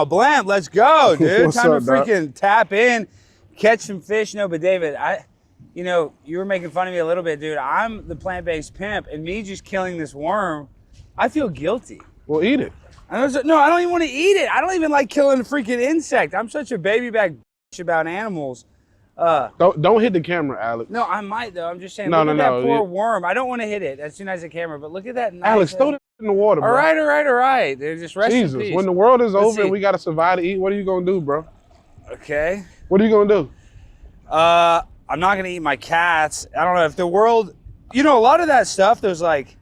Blam, let's go, dude. What's Time up, to freaking tap in, catch some fish. No, but David, you were making fun of me a little bit, dude. I'm the plant-based pimp, and me just killing this worm, I feel guilty. Well, eat it. No, I don't even want to eat it. I don't even like killing a freaking insect. I'm such a baby back bitch about animals. Don't hit the camera, Alex. No, I might though. I'm just saying. No, look at that poor yeah. worm. I don't want to hit it. That's too nice a camera. But look at that. Nice Alex, throw it in the water, bro. All right. They're just rest in peace. When the world is Let's over see. and we gotta survive to eat, what are you gonna do, bro? Okay. What are you gonna do? I'm not gonna eat my cats. I don't know if the world. A lot of that stuff. There's like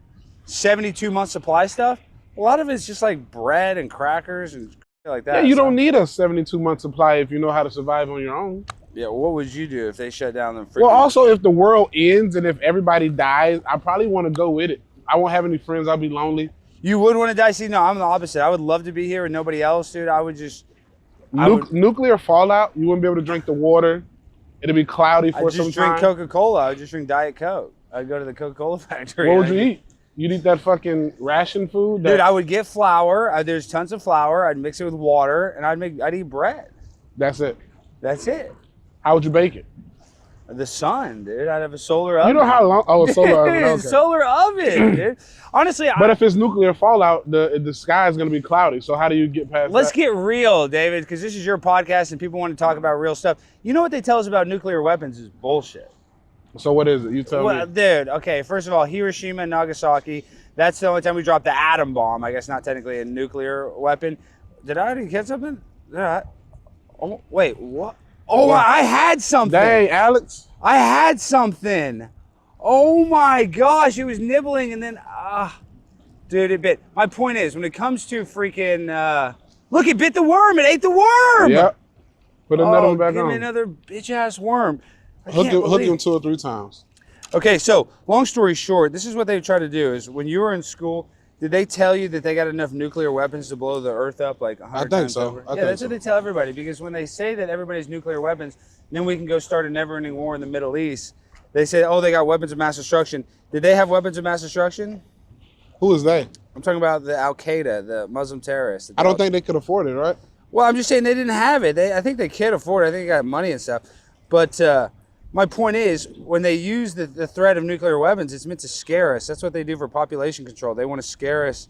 72 month supply stuff. A lot of it's just like bread and crackers and like that. Yeah, you don't need a 72-month supply if you know how to survive on your own. Yeah, what would you do if they shut down the freaking... Well, also, if the world ends and if everybody dies, I probably want to go with it. I won't have any friends. I'll be lonely. You would want to die? See, no, I'm the opposite. I would love to be here with nobody else, dude. I would just... Nuclear fallout, you wouldn't be able to drink the water. It'd be cloudy for some time. I'd just drink Coca-Cola. I'd just drink Diet Coke. I'd go to the Coca-Cola factory. What would you eat? You'd eat that fucking ration food? Dude, I would get flour. There's tons of flour. I'd mix it with water, and I'd eat bread. That's it. That's it. How would you bake it? The sun, dude. I'd have a solar oven. You know how long? Oh, a solar oven. Okay. Solar oven, dude. Honestly, but if it's nuclear fallout, the sky is going to be cloudy. So how do you get past Let's that? get real, David, because this is your podcast and people want to talk about real stuff. You know what they tell us about nuclear weapons is bullshit. So what is it? You tell me. Dude, okay, first of all, Hiroshima and Nagasaki, that's the only time we dropped the atom bomb. I guess not technically a nuclear weapon. Did I already get something? Oh, wait, what? Oh, I had something. Dang, Alex. I had something. Oh my gosh, it was nibbling and then, dude, it bit. My point is, when it comes to freaking, look, it bit the worm. It ate the worm. Yep. Put another one back on. Give me another bitch-ass worm. Hook him 2 or 3 times. Okay, so long story short, this is what they try to do is when you were in school, did they tell you that they got enough nuclear weapons to blow the earth up like 100 times over? I think that's so. what they tell everybody, because when they say that everybody's nuclear weapons, then we can go start a never-ending war in the Middle East. They say, oh, they got weapons of mass destruction. Did they have weapons of mass destruction? Who is they? I'm talking about the Al-Qaeda, the Muslim terrorists. I don't think they could afford it, right? Well, I'm just saying they didn't have it. I think they could afford it. I think they got money and stuff. But my point is, when they use the threat of nuclear weapons, it's meant to scare us. That's what they do for population control. They want to scare us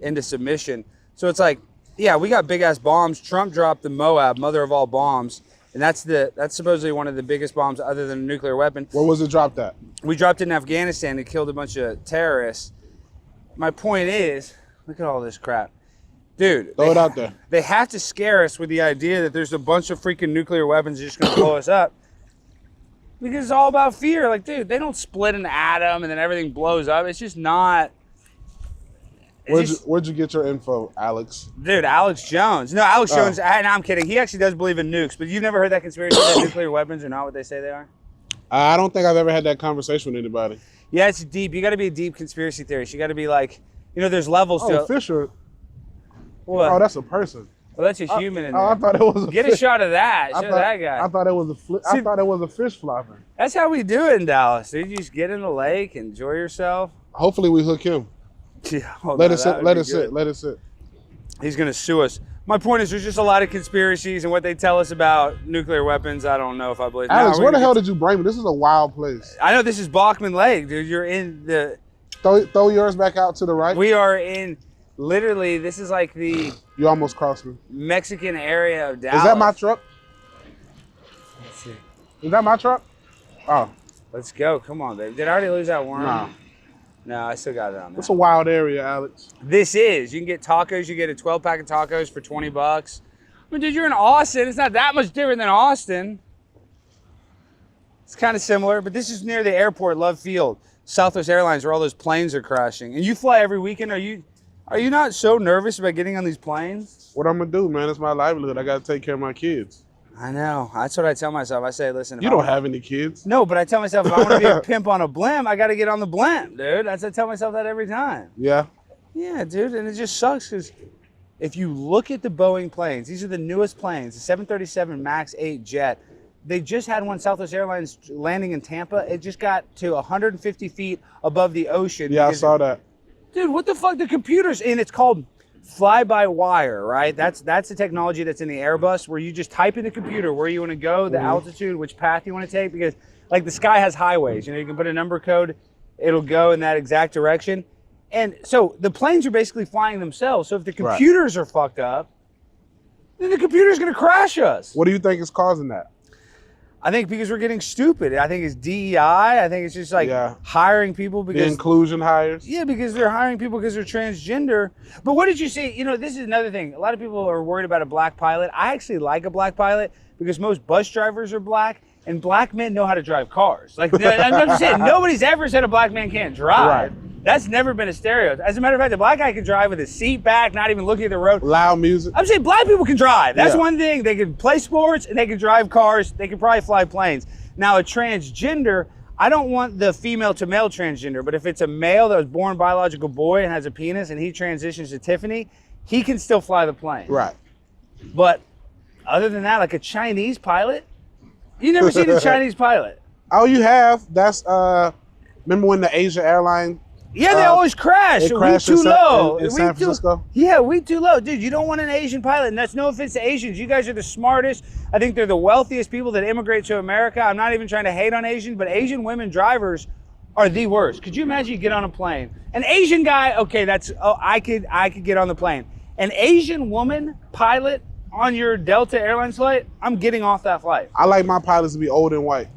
into submission. So it's like, yeah, we got big-ass bombs. Trump dropped the Moab, mother of all bombs. And that's supposedly one of the biggest bombs other than a nuclear weapon. Where was it dropped at? We dropped it in Afghanistan and killed a bunch of terrorists. My point is, look at all this crap. Dude, Throw it out there. They have to scare us with the idea that there's a bunch of freaking nuclear weapons just going to blow us up. Because it's all about fear. Like, dude, they don't split an atom and then everything blows up. It's just not. Where'd you get your info, Alex? Dude, Alex Jones. No, Alex Jones, no, I'm kidding. He actually does believe in nukes, but you've never heard that conspiracy that nuclear weapons are not what they say they are? I don't think I've ever had that conversation with anybody. Yeah, it's deep. You got to be a deep conspiracy theorist. You got to be like, there's levels to it. Fisher. What? Oh, that's a person. Well, that's a human in there. I thought it was a Get fish. A shot of that. Show that guy. I thought it was I thought it was a fish flopping. That's how we do it in Dallas, dude. You just get in the lake, enjoy yourself. Hopefully we hook him. Yeah, let it sit. He's going to sue us. My point is, there's just a lot of conspiracies, and what they tell us about nuclear weapons, I don't know if I believe. Alex, where the hell did you bring me? This is a wild place. I know this is Bachman Lake, dude. You're in the... Throw yours back out to the right. We are in, literally, this is like the... You almost crossed me. Mexican area of Dallas. Is that my truck? Let's see. Is that my truck? Oh. Let's go. Come on, baby. Did I already lose that worm? No. No, I still got it on there. It's a wild area, Alex. This is. You can get tacos. You get a 12-pack of tacos for $20. I mean, dude, you're in Austin. It's not that much different than Austin. It's kind of similar, but this is near the airport, Love Field, Southwest Airlines, where all those planes are crashing. And you fly every weekend. Are you not so nervous about getting on these planes? What I'm gonna do, man? It's my livelihood. I gotta take care of my kids. I know. That's what I tell myself. I say, listen. You don't have any kids. No, but I tell myself, if I want to be a pimp on a blimp, I got to get on the blimp, dude. I tell myself that every time. Yeah. Yeah, dude. And it just sucks because if you look at the Boeing planes, these are the newest planes, the 737 MAX 8 jet. They just had one, Southwest Airlines, landing in Tampa. It just got to 150 feet above the ocean. Yeah, I saw that. Dude, what the fuck? The computers, and it's called fly-by-wire, right? That's the technology that's in the Airbus, where you just type in the computer where you want to go, the altitude, which path you want to take, because like the sky has highways. You can put a number code, it'll go in that exact direction. And so the planes are basically flying themselves. So if the computers are fucked up, then the computer's going to crash us. What do you think is causing that? I think because we're getting stupid. I think it's DEI. I think it's just like hiring people because the inclusion hires. Yeah, because they're hiring people because they're transgender. But what did you see? This is another thing. A lot of people are worried about a black pilot. I actually like a black pilot because most bus drivers are black, and black men know how to drive cars. Like, I'm just saying, nobody's ever said a black man can't drive. Right. That's never been a stereotype. As a matter of fact, a black guy can drive with his seat back, not even looking at the road. Loud music. I'm saying black people can drive. That's one thing. They can play sports and they can drive cars. They can probably fly planes. Now, a transgender, I don't want the female to male transgender, but if it's a male that was born biological boy and has a penis and he transitions to Tiffany, he can still fly the plane. Right. But other than that, like a Chinese pilot, you never seen a Chinese pilot. Oh, you have. That's, remember when the Asia airline Yeah, they always crash. We too low. In San Francisco? Yeah, we too low. Dude, you don't want an Asian pilot. And that's no offense to Asians. You guys are the smartest. I think they're the wealthiest people that immigrate to America. I'm not even trying to hate on Asians, but Asian women drivers are the worst. Could you imagine you get on a plane? An Asian guy, okay, I could get on the plane. An Asian woman pilot on your Delta Airlines flight, I'm getting off that flight. I like my pilots to be old and white.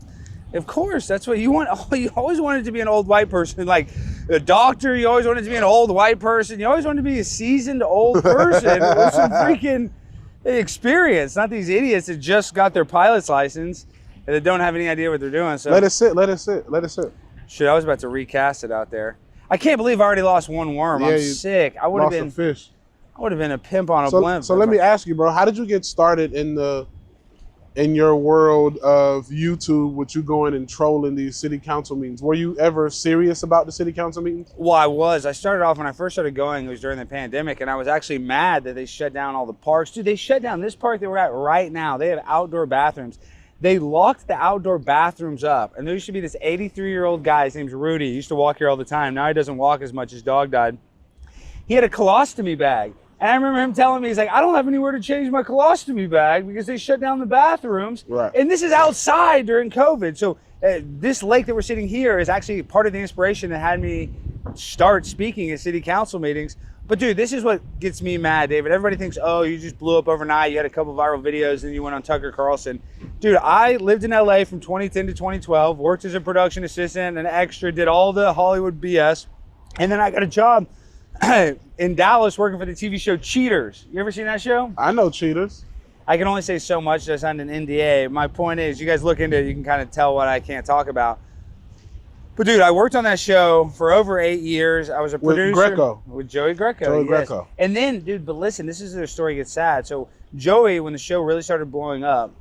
Of course, that's what you want. You always wanted to be an old white person, like a doctor. You always wanted to be an old white person. You always wanted to be a seasoned old person with some freaking experience, not these idiots that just got their pilot's license and that don't have any idea what they're doing. So let it sit. Let it sit. Let it sit. Shit, I was about to recast it out there. I can't believe I already lost one worm. I'm sick. I would have been a fish. I would have been a pimp on a blimp. So let me ask you, bro. How did you get started in your world of YouTube with you going and trolling these city council meetings? Were you ever serious about the city council meetings? Well, I was. I started off when I first started going, it was during the pandemic, and I was actually mad that they shut down all the parks. Dude, they shut down this park that we're at right now. They have outdoor bathrooms. They locked the outdoor bathrooms up, and there used to be this 83-year-old guy, his name's Rudy. He used to walk here all the time. Now he doesn't walk as much. His dog died. He had a colostomy bag. And I remember him telling me, he's like, I don't have anywhere to change my colostomy bag because they shut down the bathrooms. Right. And this is outside during COVID. So this lake that we're sitting here is actually part of the inspiration that had me start speaking at city council meetings. But dude, this is what gets me mad, David. Everybody thinks, oh, you just blew up overnight. You had a couple viral videos and you went on Tucker Carlson. Dude, I lived in LA from 2010 to 2012, worked as a production assistant, an extra, did all the Hollywood BS. And then I got a job in Dallas working for the TV show Cheaters. You ever seen that show? I know Cheaters. I can only say so much. I signed an NDA. My point is, you guys look into it, you can kind of tell what I can't talk about. But dude, I worked on that show for over 8 years. I was a producer. With Greco. With Joey Greco. Joey Greco. And then, dude, but listen, this is where the story gets sad. So Joey, when the show really started blowing up,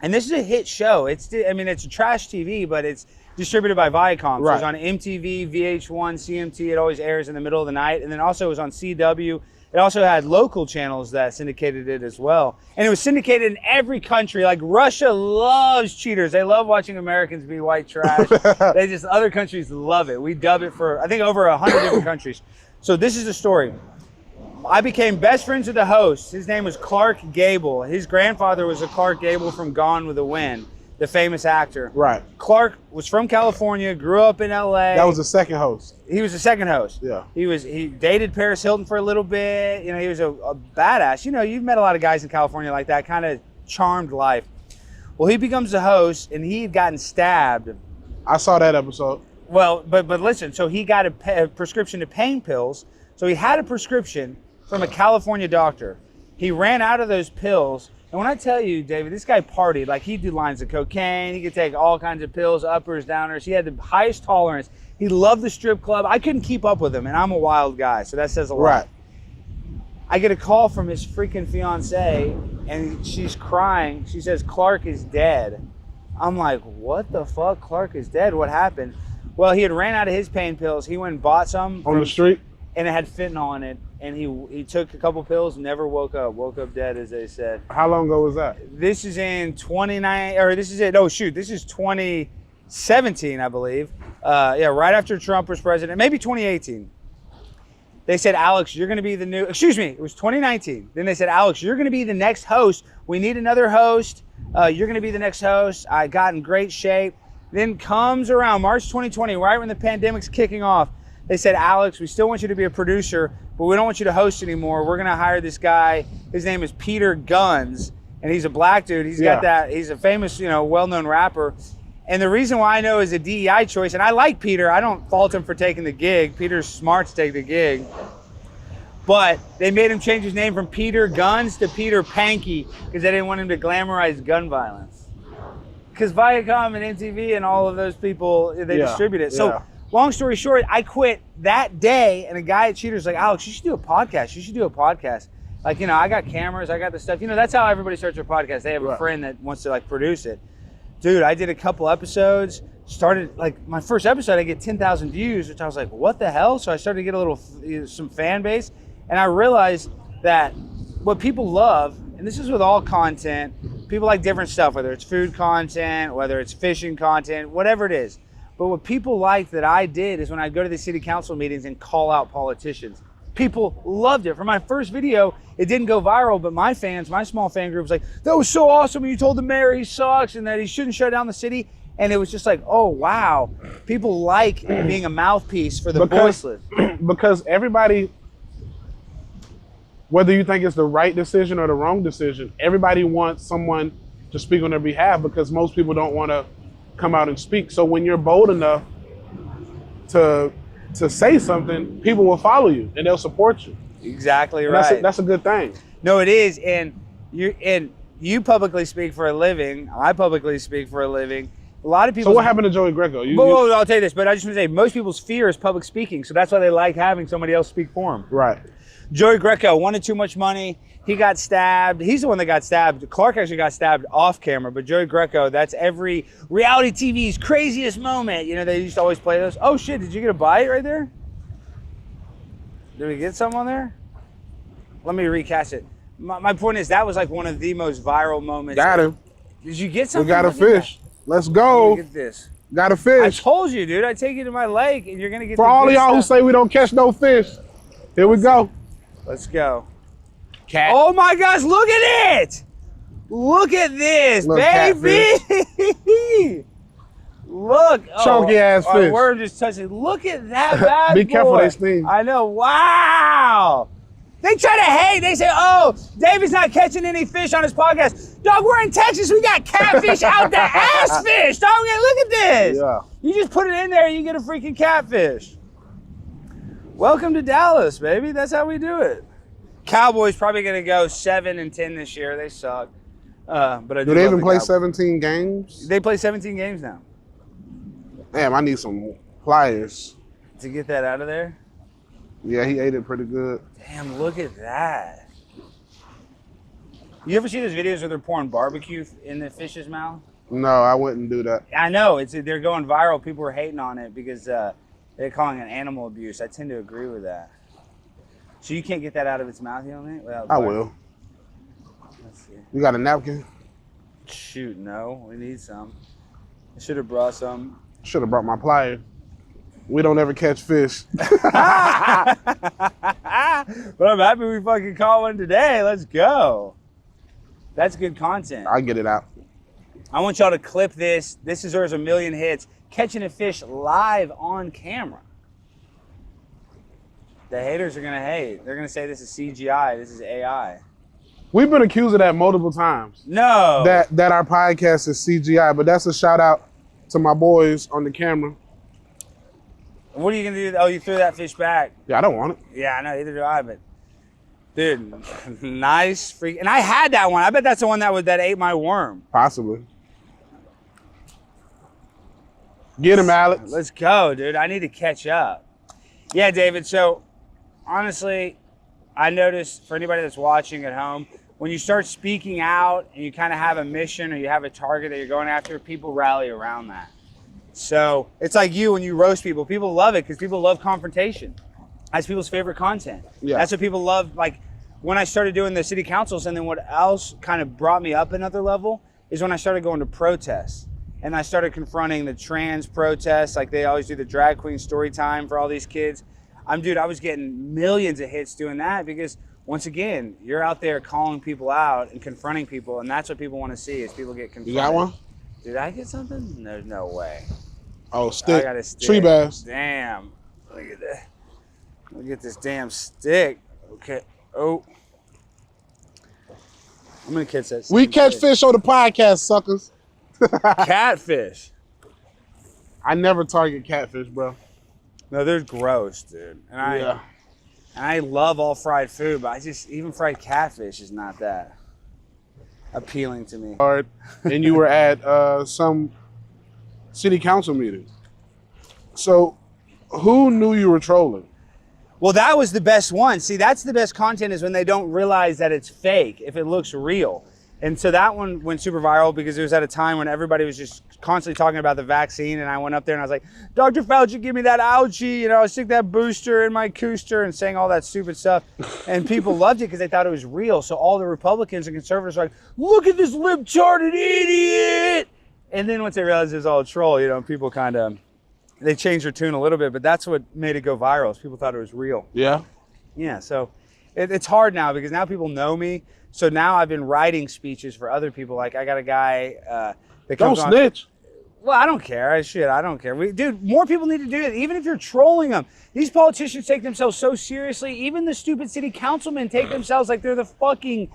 and this is a hit show. It's a trash TV, but it's distributed by Viacom. So right. It was on MTV, VH1, CMT. It always airs in the middle of the night. And then also it was on CW. It also had local channels that syndicated it as well. And it was syndicated in every country. Like Russia loves Cheaters. They love watching Americans be white trash. Other countries love it. We dub it for, I think, over 100 different countries. So this is the story. I became best friends with the host. His name was Clark Gable. His grandfather was a Clark Gable from Gone with the Wind, the famous actor. Right. Clark was from California, grew up in LA. That was the second host. He was the second host. Yeah. He dated Paris Hilton for a little bit. You know, he was a badass. You know, you've met a lot of guys in California like that, kind of charmed life. Well, he becomes the host, and he had gotten stabbed. I saw that episode. Well, but listen, so he got a prescription to pain pills. So he had a prescription from a California doctor. He ran out of those pills. And when I tell you, David, this guy partied. Like, he'd do lines of cocaine. He could take all kinds of pills, uppers, downers. He had the highest tolerance. He loved the strip club. I couldn't keep up with him, and I'm a wild guy, so that says a lot. Right. I get a call from his freaking fiance, and she's crying. She says, Clark is dead. I'm like, what the fuck? Clark is dead? What happened? Well, he had ran out of his pain pills. He went and bought some. On the street? And it had fentanyl in it. And he took a couple pills, never woke up dead, as they said. How long ago was that? This is in 2017, I believe. Right after Trump was president, maybe 2018. They said, Alex, you're going to be the new, excuse me, it was 2019. Then they said, Alex, you're going to be the next host. We need another host. You're going to be the next host. I got in great shape. Then comes around March 2020, right when the pandemic's kicking off. They said, Alex, we still want you to be a producer, but we don't want you to host anymore. We're going to hire this guy. His name is Peter Guns, and he's a black dude. He's got that, he's a famous, well-known rapper. And the reason why I know is a DEI choice, and I like Peter. I don't fault him for taking the gig. Peter's smart to take the gig. But they made him change his name from Peter Guns to Peter Panky because they didn't want him to glamorize gun violence. Because Viacom and MTV and all of those people, they distribute it. So long story short, I quit that day, and a guy at Cheater's like, Alex, you should do a podcast. You should do a podcast. Like, I got cameras, I got the stuff. That's how everybody starts their podcast. They have a friend that wants to produce it. Dude, I did a couple episodes, started my first episode, I get 10,000 views, which I was like, what the hell? So I started to get some fan base, and I realized that what people love, and this is with all content, people like different stuff, whether it's food content, whether it's fishing content, whatever it is. But what people like that I did is when I go to the city council meetings and call out politicians. People loved it. For my first video, it didn't go viral, but my fans, my small fan group was like, that was so awesome when you told the mayor he sucks and that he shouldn't shut down the city. And it was just like, oh, wow. People like being a mouthpiece for the voiceless. Because everybody, whether you think it's the right decision or the wrong decision, everybody wants someone to speak on their behalf because most people don't want to come out and speak. So when you're bold enough to say something, people will follow you and they'll support you. Exactly right. That's a good thing. No, it is. And you publicly speak for a living. I publicly speak for a living. A lot of people. So what happened to Joey Greco? I'll tell you this, but I just want to say most people's fear is public speaking, so that's why they like having somebody else speak for them. Right. Joey Greco wanted too much money. He got stabbed. He's the one that got stabbed. Clark actually got stabbed off camera, but Joey Greco, that's every reality TV's craziest moment. They used to always play those. Oh shit, did you get a bite right there? Did we get some on there? Let me recast it. My point is that was one of the most viral moments. Got him. Did you get something? We got a fish. Let's go. Look at this. Got a fish. I told you, dude. I take you to my lake and you're going to get For all of y'all who say we don't catch no fish, here we go. Let's go. Cat. Oh my gosh, look at it! Look at this, baby! Look. Chunky ass fish. We're just touching. Look at that bad Be boy. careful, they sting. I know. Wow! They try to hate. They say, oh, David's not catching any fish on his podcast. Dog, we're in Texas. We got catfish out the ass fish. Dog, look at this. Yeah. You just put it in there and you get a freaking catfish. Welcome to Dallas, baby. That's how we do it. Cowboys probably going to go 7-10 this year. They suck. But I do they love even the play Cowboys. 17 games? They play 17 games now. Damn, I need some pliers. To get that out of there? Yeah, he ate it pretty good. Damn, look at that. You ever see those videos where they're pouring barbecue in the fish's mouth? No, I wouldn't do that. I know. They're going viral. People are hating on it because they're calling it animal abuse. I tend to agree with that. So you can't get that out of its mouth, you don't think? I will. Let's see. You got a napkin? Shoot, no. We need some. I should have brought some. Should have brought my pliers. We don't ever catch fish. But I'm happy we fucking caught one today. Let's go. That's good content. I'll get it out. I want y'all to clip this. This deserves 1 million hits. Catching a fish live on camera. The haters are going to hate. They're going to say this is CGI. This is AI. We've been accused of that multiple times. No. That our podcast is CGI, but that's a shout out to my boys on the camera. What are you going to do? Oh, you threw that fish back. Yeah, I don't want it. Yeah, I know. Either do I, but dude, nice freak. And I had that one. I bet that's the one that ate my worm. Possibly. Get him, Alex. Let's go, dude. I need to catch up. Yeah, David. So honestly, I noticed for anybody that's watching at home, when you start speaking out and you kind of have a mission or you have a target that you're going after, people rally around that. So it's like you when you roast people. People love it because people love confrontation. That's people's favorite content. Yeah. That's what people love. Like when I started doing the city councils, and then what else kind of brought me up another level is when I started going to protests. And I started confronting the trans protests, like they always do the drag queen story time for all these kids. Dude, I was getting millions of hits doing that because once again, you're out there calling people out and confronting people, and that's what people want to see is people get confronted. You got one? Did I get something? There's no way. Oh, stick. I got a stick. Tree bass. Damn. Look at that. Look at this damn stick. Okay. Oh. I'm gonna catch that. We catch fish on the podcast, suckers. Catfish. I never target catfish, bro. No, they're gross, dude. And I love all fried food, but even fried catfish is not that appealing to me. And you were at some city council meeting. So who knew you were trolling? Well, that was the best one. See, that's the best content is when they don't realize that it's fake, if it looks real. And so that one went super viral because it was at a time when everybody was just constantly talking about the vaccine. And I went up there and I was like, Dr. Fauci, give me that algae. You know, I stick that booster in my cooster and saying all that stupid stuff. And people loved it because they thought it was real. So all the Republicans and conservatives were like, look at this libtarded idiot. And then once they realized it was all a troll, you know, people kind of, they changed their tune a little bit. But that's what made it go viral is people thought it was real. Yeah. Yeah, so it's hard now because now people know me. So now I've been writing speeches for other people. Like I got a guy that comes Don't snitch. Well, I don't care. I don't care. Dude, more people need to do it. Even if you're trolling them. These politicians take themselves so seriously. Even the stupid city councilmen take themselves like they're the fucking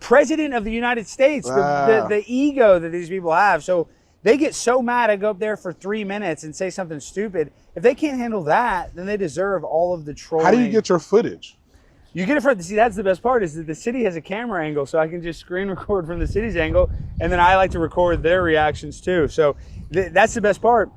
president of the United States. Wow. The ego that these people have. So they get so mad. I go up there for 3 minutes and say something stupid. If they can't handle that, then they deserve all of the trolling. How do you get your footage? You get it from, see, that's the best part is that the city has a camera angle, so I can just screen record from the city's angle, and then I like to record their reactions too. So that's the best part.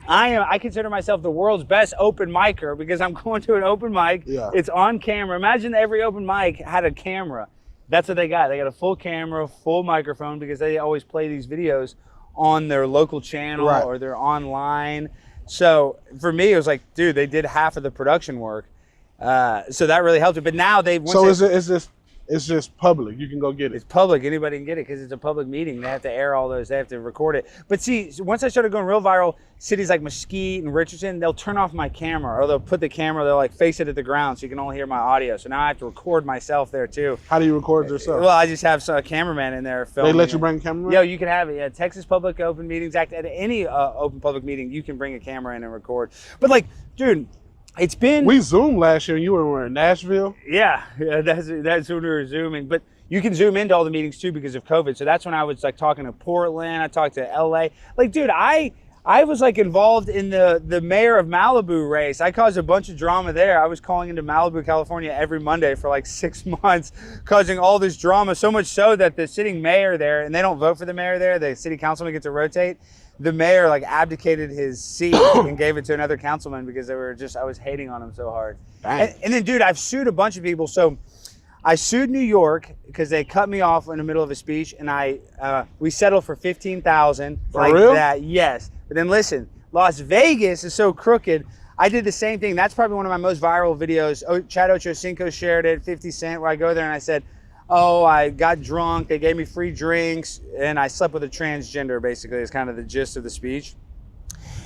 I consider myself the world's best open micer because I'm going to an open mic. Yeah. It's on camera. Imagine every open mic had a camera. That's what they got. They got a full camera, full microphone because they always play these videos on their local channel or they're online. So for me, it was like, dude, they did half of the production work. So that really helped it. But now they've... So it's just public. You can go get it. It's public. Anybody can get it because it's a public meeting. They have to air all those. They have to record it. But see, once I started going real viral, cities like Mesquite and Richardson, they'll turn off my camera or they'll put the camera, they'll like face it at the ground so you can only hear my audio. So now I have to record myself there too. How do you record yourself? Well, I just have a cameraman in there filming. They let you bring a cameraman? Yo, you can have it. Yeah, Texas Public Open Meetings Act. At any open public meeting, you can bring a camera in and record. But like, dude... It's been... We Zoomed last year and you were in Nashville? Yeah, that's when we were Zooming. But you can Zoom into all the meetings too because of COVID. So that's when I was like talking to Portland, I talked to LA. Like, dude, I was like involved in the mayor of Malibu race. I caused a bunch of drama there. I was calling into Malibu, California every Monday for like 6 months, causing all this drama. So much so that the sitting mayor there, and they don't vote for the mayor there, the city councilman gets to rotate. The mayor like abdicated his seat and gave it to another councilman because I was hating on him so hard. And then, dude, I've sued a bunch of people. So I sued New York because they cut me off in the middle of a speech, and we settled for $15,000. For real? That, yes. But then listen, Las Vegas is so crooked. I did the same thing. That's probably one of my most viral videos. Chad Ochocinco shared it, 50 Cent, where I go there and I said, oh, I got drunk, they gave me free drinks, and I slept with a transgender, basically, is kind of the gist of the speech.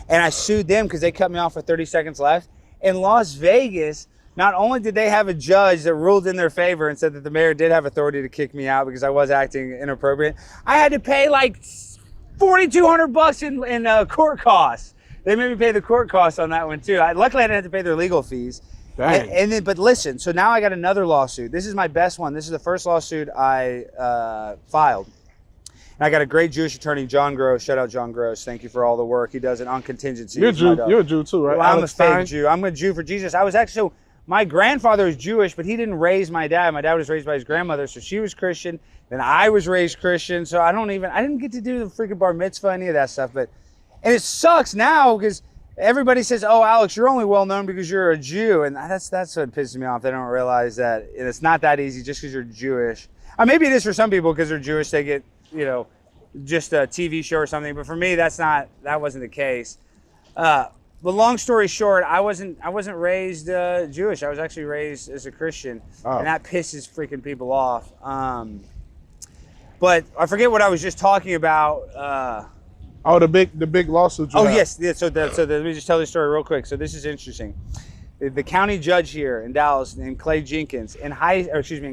And I sued them because they cut me off with 30 seconds left. In Las Vegas, not only did they have a judge that ruled in their favor and said that the mayor did have authority to kick me out because I was acting inappropriate, I had to pay like $4,200 in court costs. They made me pay the court costs on that one too. Luckily, I didn't have to pay their legal fees. And then, but listen, so now I got another lawsuit. This is my best one. This is the first lawsuit I filed. And I got a great Jewish attorney, John Gross. Shout out John Gross. Thank you for all the work he does on contingency. You're a Jew too, right? Well, I'm a fake Jew. I'm a Jew for Jesus. I was actually, so my grandfather was Jewish, but he didn't raise my dad. My dad was raised by his grandmother, so she was Christian. Then I was raised Christian, so I didn't get to do the freaking bar mitzvah, any of that stuff. And it sucks now because everybody says, oh, Alex, you're only well known because you're a Jew. And that's what pisses me off. They don't realize that it's not that easy just because you're Jewish. Maybe it is for some people because they're Jewish, they get, just a TV show or something. But for me, that wasn't the case. But long story short, I wasn't raised Jewish. I was actually raised as a Christian. Oh. And that pisses freaking people off. But I forget what I was just talking about. Oh, the big lawsuit. Oh, yes. Yeah, so let me just tell this story real quick. So this is interesting. The county judge here in Dallas named Clay Jenkins, in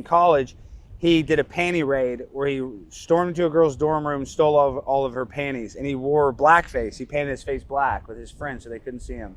college, he did a panty raid where he stormed into a girl's dorm room, stole all of her panties, and he wore blackface. He painted his face black with his friends so they couldn't see him.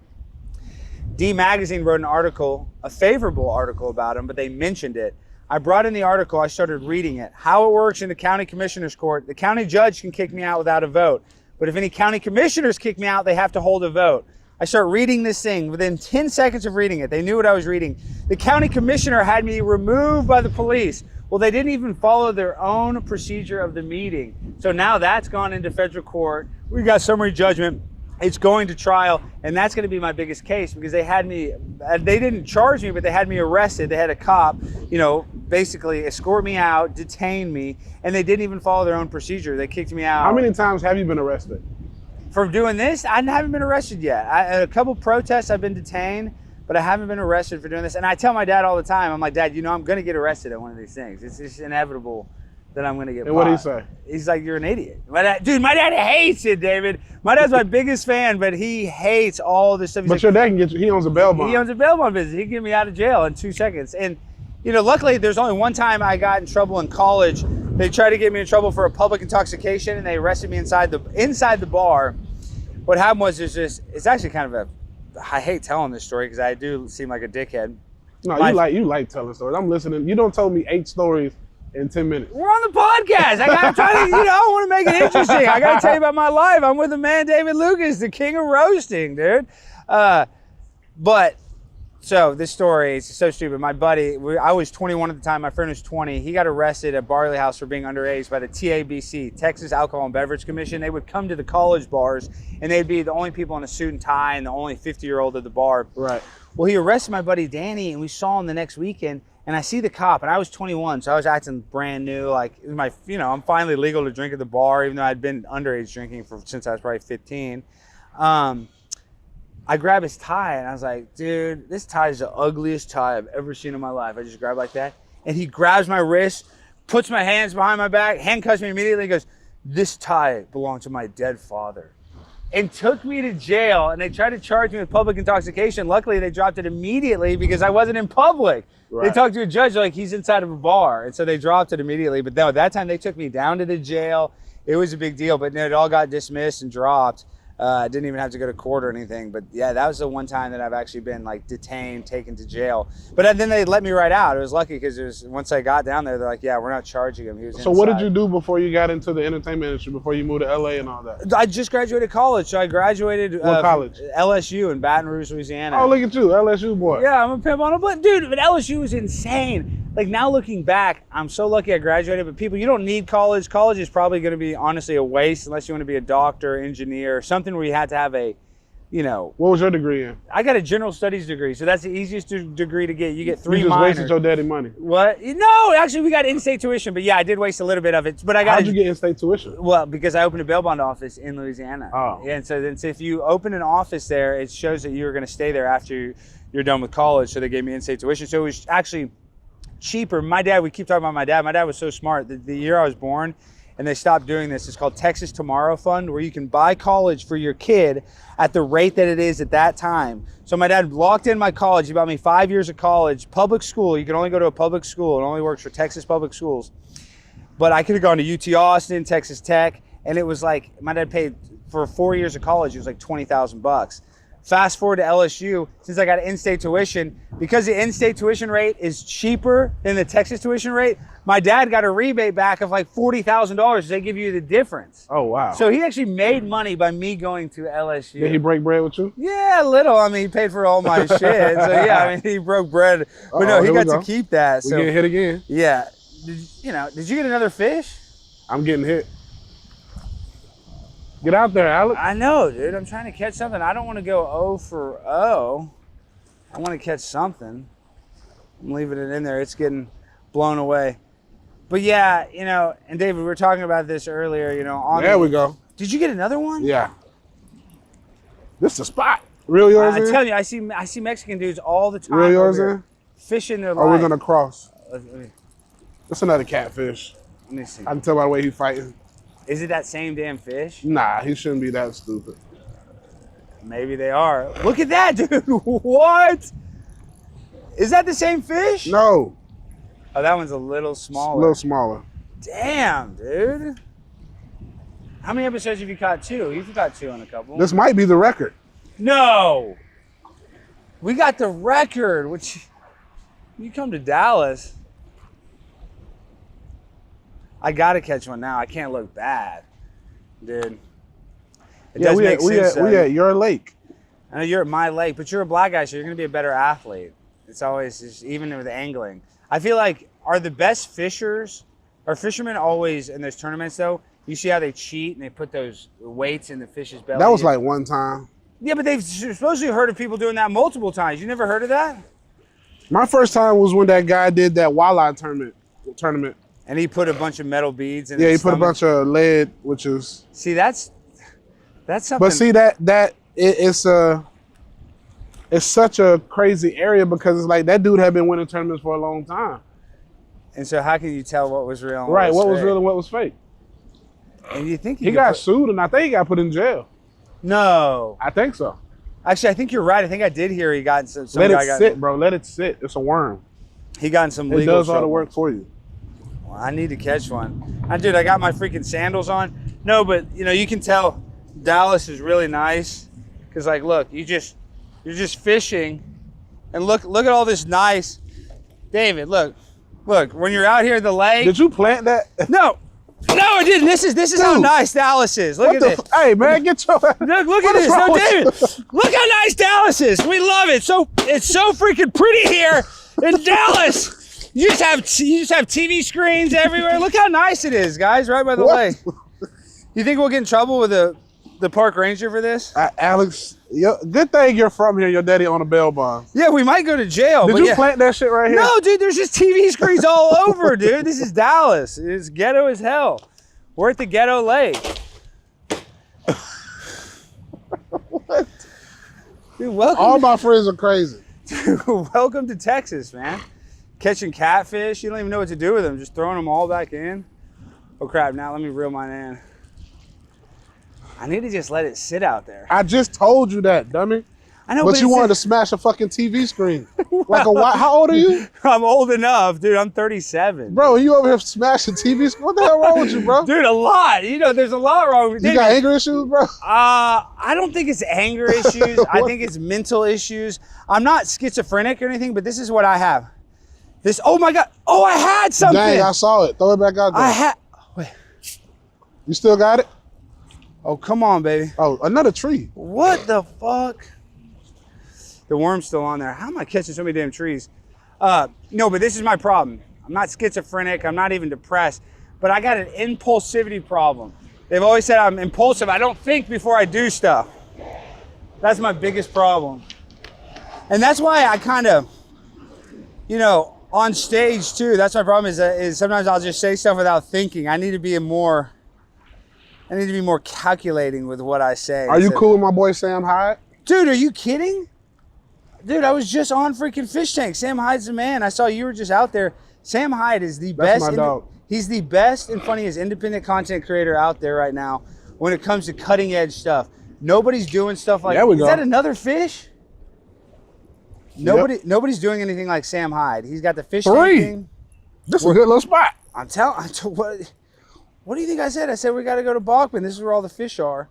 D Magazine wrote an article, a favorable article about him, but they mentioned it. I brought in the article, I started reading it. How it works in the county commissioner's court, the county judge can kick me out without a vote. But if any county commissioners kick me out, they have to hold a vote. I start reading this thing. Within 10 seconds of reading it, they knew what I was reading. The county commissioner had me removed by the police. Well, they didn't even follow their own procedure of the meeting. So now that's gone into federal court. We got summary judgment. It's going to trial, and that's going to be my biggest case because they had me, they didn't charge me, but they had me arrested. They had a cop, basically escort me out, detain me, and they didn't even follow their own procedure. They kicked me out. How many times have you been arrested? For doing this? I haven't been arrested yet. At a couple protests, I've been detained, but I haven't been arrested for doing this. And I tell my dad all the time, I'm like, Dad, I'm going to get arrested at one of these things. It's just inevitable that I'm going to get And what did he say? He's like, you're an idiot. My dad hates it, David. My dad's my biggest fan, but he hates all this stuff. He's but like, your dad can get you, he owns a bail bond. He owns a bail bond business. He can get me out of jail in 2 seconds. And, luckily there's only one time I got in trouble in college. They tried to get me in trouble for a public intoxication and they arrested me inside the bar. What happened was it's actually kind of I hate telling this story because I do seem like a dickhead. No, you like telling stories. I'm listening. You don't tell me 8 stories in 10 minutes. We're on the podcast. I gotta try to, I want to make it interesting. I gotta tell you about my life. I'm with the man, David Lucas, the king of roasting, dude. So this story is so stupid. My buddy, I was 21 at the time. My friend was 20. He got arrested at Barley House for being underage by the TABC, Texas Alcohol and Beverage Commission. They would come to the college bars, and they'd be the only people in a suit and tie and the only 50-year-old at the bar. Right. Well, he arrested my buddy Danny, and we saw him the next weekend. And I see the cop, and I was 21, so I was acting brand new. Like, I'm finally legal to drink at the bar, even though I'd been underage drinking since I was probably 15. I grab his tie, and I was like, dude, this tie is the ugliest tie I've ever seen in my life. I just grabbed like that. And he grabs my wrist, puts my hands behind my back, handcuffs me immediately, and goes, this tie belonged to my dead father. And took me to jail, and they tried to charge me with public intoxication. Luckily, they dropped it immediately because I wasn't in public. Right. They talked to a judge like he's inside of a bar, and so they dropped it immediately. But no, that time they took me down to the jail. It was a big deal, but it all got dismissed and dropped. I didn't even have to go to court or anything. But yeah, that was the one time that I've actually been like detained, taken to jail. But then they let me right out. It was lucky because once I got down there, they're like, yeah, we're not charging him. He was So inside. what did you do before you got into the entertainment industry, before you moved to LA and all that? I just graduated college. So I graduated What college? LSU in Baton Rouge, Louisiana. Oh, look at you, LSU boy. Yeah, I'm a pimp on a butt. Dude, but LSU was insane. Like now looking back, I'm so lucky I graduated, but people, you don't need college. College is probably going to be honestly a waste unless you want to be a doctor, engineer, something where you had to have a, What was your degree in? I got a general studies degree, so that's the easiest degree to get. You get 3 minors. You just wasted your daddy money. What? No, actually we got in-state tuition, but yeah, I did waste a little bit of it. But I got. How'd you get in-state tuition? Well, because I opened a bail bond office in Louisiana. Oh. Yeah, and so if you open an office there, it shows that you're going to stay there after you're done with college. So they gave me in-state tuition. So it was actually cheaper. My dad, we keep talking about my dad. My dad was so smart. The year I was born, and they stopped doing this, it's called Texas Tomorrow Fund, where you can buy college for your kid at the rate that it is at that time. So my dad locked in my college. He bought me 5 years of college, public school. You can only go to a public school. It only works for Texas public schools. But I could have gone to UT Austin, Texas Tech, and it was like, my dad paid for 4 years of college, it was like $20,000. Fast forward to LSU, since I got in-state tuition, because the in-state tuition rate is cheaper than the Texas tuition rate, my dad got a rebate back of like $40,000. They give you the difference. Oh, wow. So he actually made money by me going to LSU. Did he break bread with you? Yeah, a little. I mean, he paid for all my shit. So yeah, I mean, he broke bread. But no, he got to keep that. We're getting hit again. Yeah. Did you get another fish? I'm getting hit. Get out there, Alex. I know, dude. I'm trying to catch something. I don't want to go 0 for 0. I want to catch something. I'm leaving it in there. It's getting blown away. But yeah, and David, we were talking about this earlier, There we go. Did you get another one? Yeah. This is a spot. Real yours I in? tell you, I see Mexican dudes all the time. Real yours in? Fishing their life. Or we're going to cross. Let me That's another catfish. see. I can tell by the way he's fighting. Is it that same damn fish? Nah, he shouldn't be that stupid. Maybe they are. Look at that, dude. What? Is that the same fish? No. Oh, that one's a little smaller. A little smaller. Damn, dude. How many episodes have you caught? 2? You've caught 2 on a couple. This might be the record. No. We got the record, which you come to Dallas. I got to catch one now. I can't look bad, dude. It does make sense. We at your lake. I know you're at my lake, but you're a black guy, so you're going to be a better athlete. It's always, just, even with angling. I feel like, are the best fishers, are fishermen always in those tournaments, though? You see how they cheat and they put those weights in the fish's belly? That was like one time. Yeah, but they've supposedly heard of people doing that multiple times. You never heard of that? My first time was when that guy did that walleye tournament. And he put a bunch of metal beads in Yeah, he his put a stomach. bunch of lead, which is... See, that's something. But see, it's such a crazy area because it's like that dude had been winning tournaments for a long time. And so how can you tell what was real and Right, what was fake? real and what was fake. And you think He got sued and I think he got put in jail. No. I think so. Actually, I think you're right. I think I did hear he got in some Let guy it got, sit, bro. Let it sit. It's a worm. He got in some It legal does all the trouble. work for you. Well, I need to catch one. Dude, I got my freaking sandals on. No, but you can tell Dallas is really nice because, like, look, you're just fishing, and look at all this nice. David, look, when you're out here in the lake. Did you plant that? No, I didn't. This is how nice Dallas is. Look at this. Hey, man, get your... Look at this. No, David, look how nice Dallas is. We love it. It's so freaking pretty here in Dallas. You just have TV screens everywhere. Look how nice it is, guys, right by the lake. You think we'll get in trouble with the park ranger for this? Alex, good thing you're from here. Your daddy on a bail bond. Yeah, we might go to jail. Did you plant that shit right here? No, dude, there's just TV screens all over, dude. This is Dallas. It's ghetto as hell. We're at the ghetto lake. What? Dude, welcome. All my friends are crazy. Dude, welcome to Texas, man. Catching catfish, you don't even know what to do with them. Just throwing them all back in. Oh crap, now let me reel mine in. I need to just let it sit out there. I just told you that, dummy. I know, but you wanted to smash a fucking TV screen. How old are you? I'm old enough, dude. I'm 37. Bro, you over here smashing TV screen? What the hell wrong with you, bro? Dude, a lot. There's a lot wrong with you. Got anger issues, bro? I don't think it's anger issues. I think it's mental issues. I'm not schizophrenic or anything, but this is what I have. Oh my God. Oh, I had something. Dang, I saw it. Throw it back out there. Wait. You still got it? Oh, come on, baby. Oh, another tree. What the fuck? The worm's still on there. How am I catching so many damn trees? No, but this is my problem. I'm not schizophrenic. I'm not even depressed. But I got an impulsivity problem. They've always said I'm impulsive. I don't think before I do stuff. That's my biggest problem. And that's why I kind of, on stage too, that's my problem is sometimes I'll just say stuff without thinking. I need to be more calculating with what I say. Are you cool with my boy Sam Hyde? Dude, are you kidding? Dude, I was just on freaking Fish Tank. Sam Hyde's the man. I saw you were just out there. Sam Hyde is the best. That's my dog. He's the best and funniest independent content creator out there right now when it comes to cutting edge stuff. Nobody's doing stuff like There we is go. that another fish? Nobody's doing anything like Sam Hyde. He's got the fish tank thing. This is a good little spot. I'm telling what do you think I said? I said we got to go to Bachman. This is where all the fish are.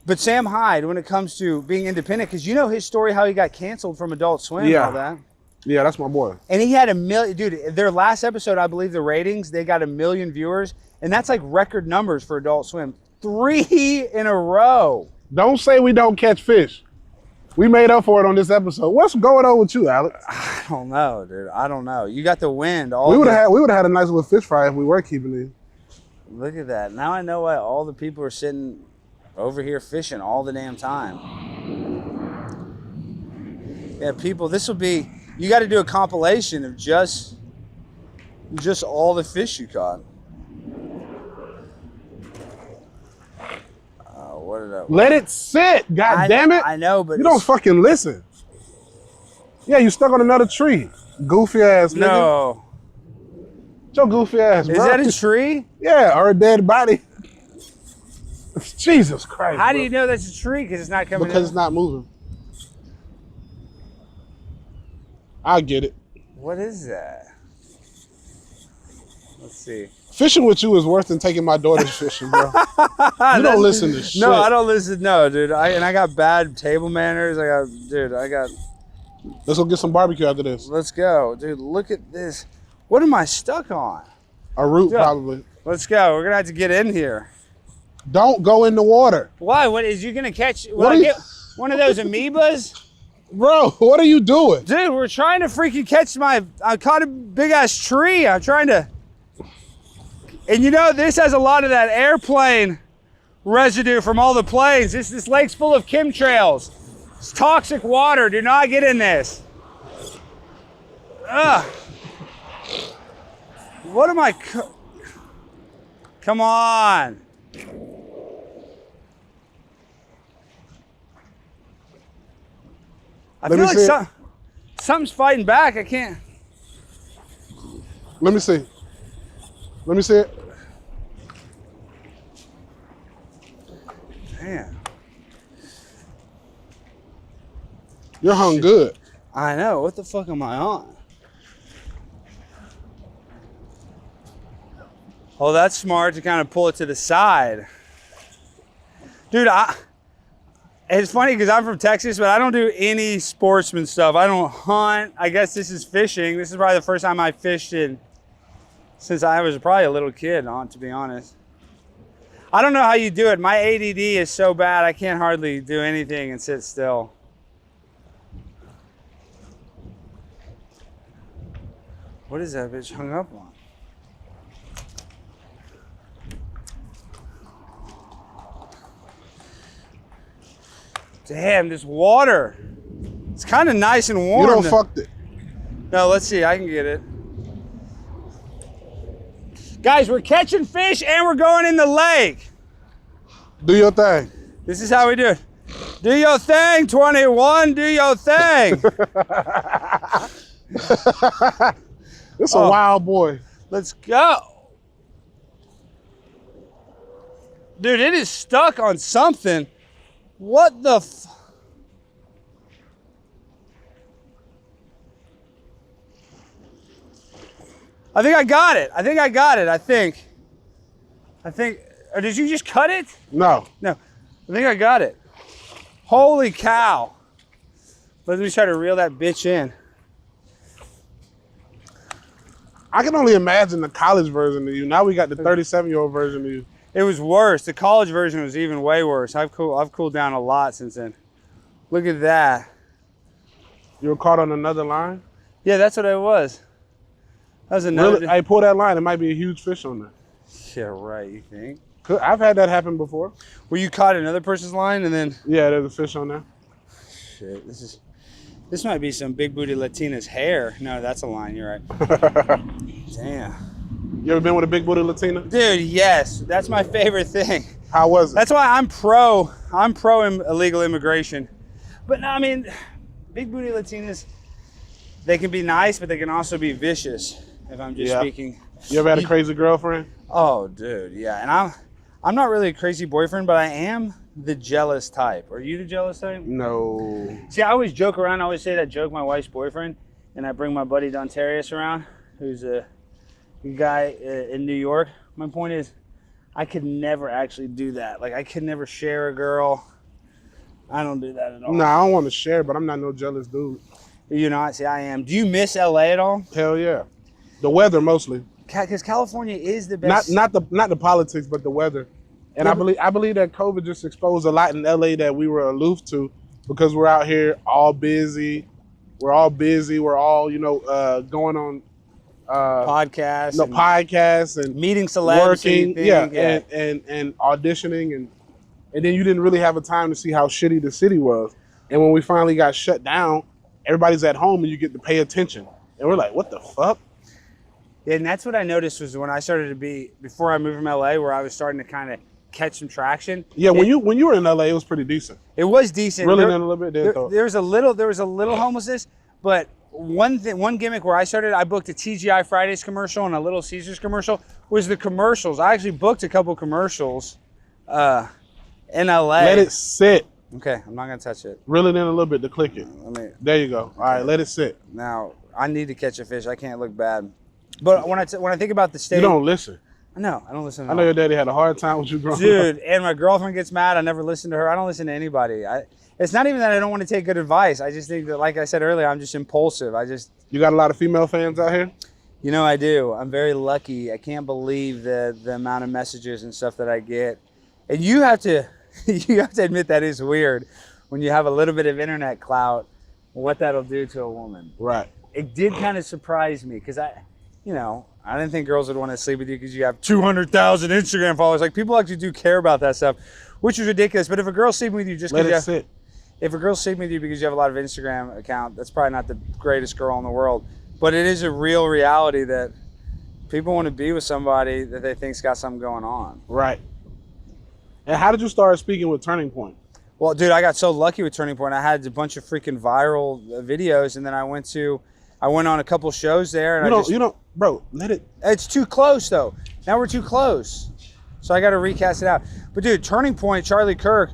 But Sam Hyde, when it comes to being independent, because you know his story, how he got canceled from Adult Swim and all that. Yeah, that's my boy. And he had 1 million, dude, their last episode, I believe the ratings, they got 1 million viewers. And that's like record numbers for Adult Swim. 3 in a row. Don't say we don't catch fish. We made up for it on this episode. What's going on with you, Alex? I don't know, dude. I don't know. You got the wind. We would have had a nice little fish fry if we were keeping these. Look at that. Now I know why all the people are sitting over here fishing all the damn time. Yeah, people, this will be, you got to do a compilation of just all the fish you caught. What did I... Let it sit, God damn it. I know, but you don't fucking listen. Yeah, you stuck on another tree. Goofy ass nigga. No. Your goofy ass, bro. Is that a tree? Yeah, or a dead body. Jesus Christ. How do you know that's a tree? Because it's not coming Because in? it's not moving. I get it. What is that? Let's see. Fishing with you is worse than taking my daughter fishing, bro. You don't listen to shit. No, I don't listen. No, dude. I got bad table manners. I got. Let's go get some barbecue after this. Let's go, dude. Look at this. What am I stuck on? A root, probably. Let's go. We're gonna have to get in here. Don't go in the water. Why? What is you gonna catch? Will I get one of those amoebas? Bro, what are you doing? Dude, we're trying to freaking catch I caught a big ass tree. I'm trying to. And you know, this has a lot of that airplane residue from all the planes. This lake's full of chemtrails. It's toxic water. Do not get in this. Ugh. What am I? Come on. I feel like something's fighting back. I can't. Let me see. Let me see it. Damn. You're hung good. I know. What the fuck am I on? Oh, that's smart to kind of pull it to the side. Dude, it's funny because I'm from Texas, but I don't do any sportsman stuff. I don't hunt. I guess this is fishing. This is probably the first time I fished since I was probably a little kid, to be honest. I don't know how you do it. My ADD is so bad, I can't hardly do anything and sit still. What is that bitch hung up on? Damn, this water. It's kind of nice and warm. You don't fucked it. No, let's see. I can get it. Guys, we're catching fish and we're going in the lake. Do your thing. This is how we do it. Do your thing, 21. Do your thing. It's a wild boy. Let's go. Dude, it is stuck on something. What the I think I got it. Or did you just cut it? No. No, I think I got it. Holy cow. Let me try to reel that bitch in. I can only imagine the college version of you. Now we got the 37-year-old version of you. It was worse. The college version was even way worse. I've cooled down a lot since then. Look at that. You were caught on another line? Yeah, that's what it was. That was another. Really? Hey, pull that line. There might be a huge fish on there. Yeah, right. You think? I've had that happen before. Where you caught another person's line and then? Yeah, there's a fish on there. Shit, this might be some big booty Latina's hair. No, that's a line. You're right. Damn. You ever been with a big booty Latina? Dude, yes. That's my favorite thing. How was it? That's why I'm pro illegal immigration. But no, I mean, big booty Latinas, they can be nice, but they can also be vicious. If I'm just speaking. You ever had a crazy girlfriend? Oh, dude, yeah. And I'm not really a crazy boyfriend, but I am the jealous type. Are you the jealous type? No. See, I always joke around. I always say that joke, my wife's boyfriend, and I bring my buddy Dontarius around, who's a guy in New York. My point is, I could never actually do that. Like, I could never share a girl. I don't do that at all. No, I don't want to share, but I'm not no jealous dude. You're not? See, I am. Do you miss LA at all? Hell yeah. The weather mostly. Because California is the best. Not the politics, but the weather. And I believe that COVID just exposed a lot in LA that we were aloof to, because we're out here all busy. We're all busy. We're all, going on podcasts. Podcasts and meeting celebs. Working. And auditioning. And then you didn't really have a time to see how shitty the city was. And when we finally got shut down, everybody's at home and you get to pay attention. And we're like, what the fuck? Yeah, and that's what I noticed was when I started to be, before I moved from LA, where I was starting to kind of catch some traction. Yeah, when you were in LA, it was pretty decent. It was decent. Really, then a little bit there. There was a little homelessness, but one gimmick where I started, I booked a TGI Fridays commercial and a Little Caesars commercial, was the commercials. I actually booked a couple commercials in LA. Let it sit. Okay, I'm not gonna touch it. Reel it in a little bit to click it. There you go. All right, let it sit. Now, I need to catch a fish. I can't look bad. But when I think about the state, You don't listen. No, I don't listen. I know your daddy had a hard time with you growing up. Dude, and my girlfriend gets mad. I never listen to her. I don't listen to anybody. It's not even that I don't want to take good advice. I just think that, like I said earlier, I'm just impulsive. You got a lot of female fans out here? You know, I do. I'm very lucky. I can't believe the amount of messages and stuff that I get. And you have to admit that is weird when you have a little bit of internet clout, what that'll do to a woman. Right. It did kind of surprise me because I didn't think girls would want to sleep with you because you have 200,000 Instagram followers. Like, people actually do care about that stuff, which is ridiculous. But if a girl's sleeping with you just because if a girl's sleeping with you because you have a lot of Instagram account, that's probably not the greatest girl in the world. But it is a real reality that people want to be with somebody that they think's got something going on. Right. And how did you start speaking with Turning Point? Well, dude, I got so lucky with Turning Point. I had a bunch of freaking viral videos, and then I went on a couple shows there. And bro, let it. It's too close, though. Now we're too close. So I got to recast it out. But, dude, Turning Point, Charlie Kirk,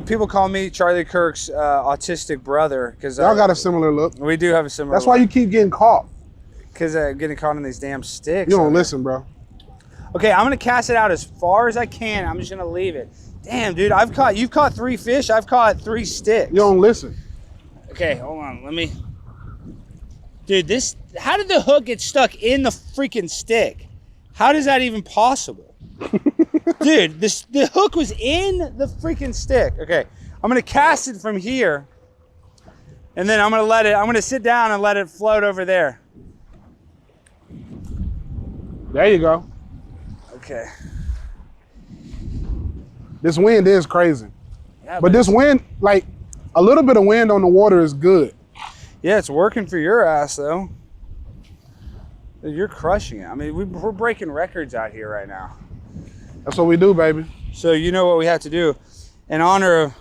people call me Charlie Kirk's autistic brother. Cause y'all got a similar look. We do have a similar That's why you keep getting caught. Because getting caught in these damn sticks. You don't listen, bro. Okay, I'm going to cast it out as far as I can. I'm just going to leave it. Damn, dude, you've caught 3 fish. I've caught 3 sticks. You don't listen. Okay, hold on. Dude, how did the hook get stuck in the freaking stick? How is that even possible? Dude, the hook was in the freaking stick. Okay, I'm gonna cast it from here, and then I'm gonna sit down and let it float over there. There you go. Okay. This wind is crazy. Yeah, but this wind, like, a little bit of wind on the water is good. Yeah, it's working for your ass, though. You're crushing it. I mean, we're breaking records out here right now. That's what we do, baby. So you know what we have to do. In honor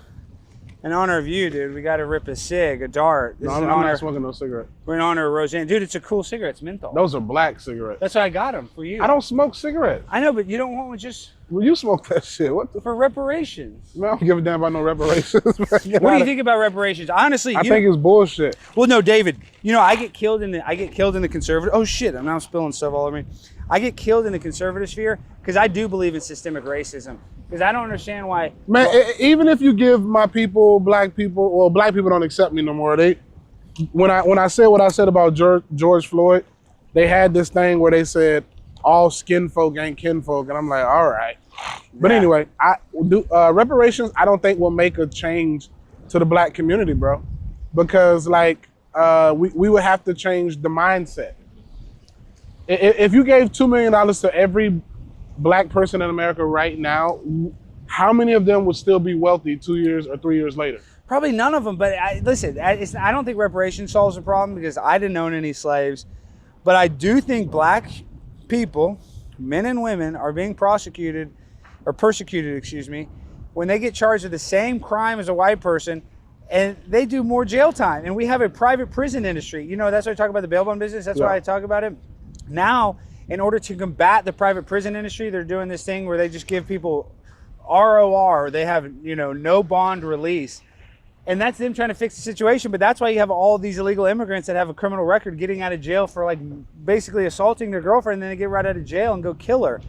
of you, dude, we got to rip a cig, a dart. I'm not smoking no cigarette. We're in honor of Roseanne. Dude, it's a cool cigarette. It's menthol. Those are black cigarettes. That's why I got them for you. I don't smoke cigarettes. I know, but you don't want one just... Well, you smoke that shit. For reparations. Man, I don't give a damn about no reparations. What do you think about reparations? Honestly, I think it's bullshit. Well, no, David. I get killed in the conservative. Oh shit! I'm now spilling stuff all over me. I get killed in the conservative sphere because I do believe in systemic racism. Because I don't understand why. Man, even if you give my people, black people don't accept me no more. When I said what I said about George Floyd, they had this thing where they said all skin folk ain't kinfolk, and I'm like, all right. But anyway, reparations I don't think will make a change to the black community, bro, because we would have to change the mindset. If you gave $2 million to every black person in America right now, how many of them would still be wealthy 2 years or 3 years later? Probably none of them. But I don't think reparations solves the problem because I didn't own any slaves. But I do think black people, men and women, are being persecuted, when they get charged with the same crime as a white person, and they do more jail time. And we have a private prison industry. That's why I talk about the bail bond business. That's why I talk about it. Now, in order to combat the private prison industry, they're doing this thing where they just give people ROR. They have, no bond release. And that's them trying to fix the situation. But that's why you have all these illegal immigrants that have a criminal record getting out of jail for basically assaulting their girlfriend, and then they get right out of jail and go kill her.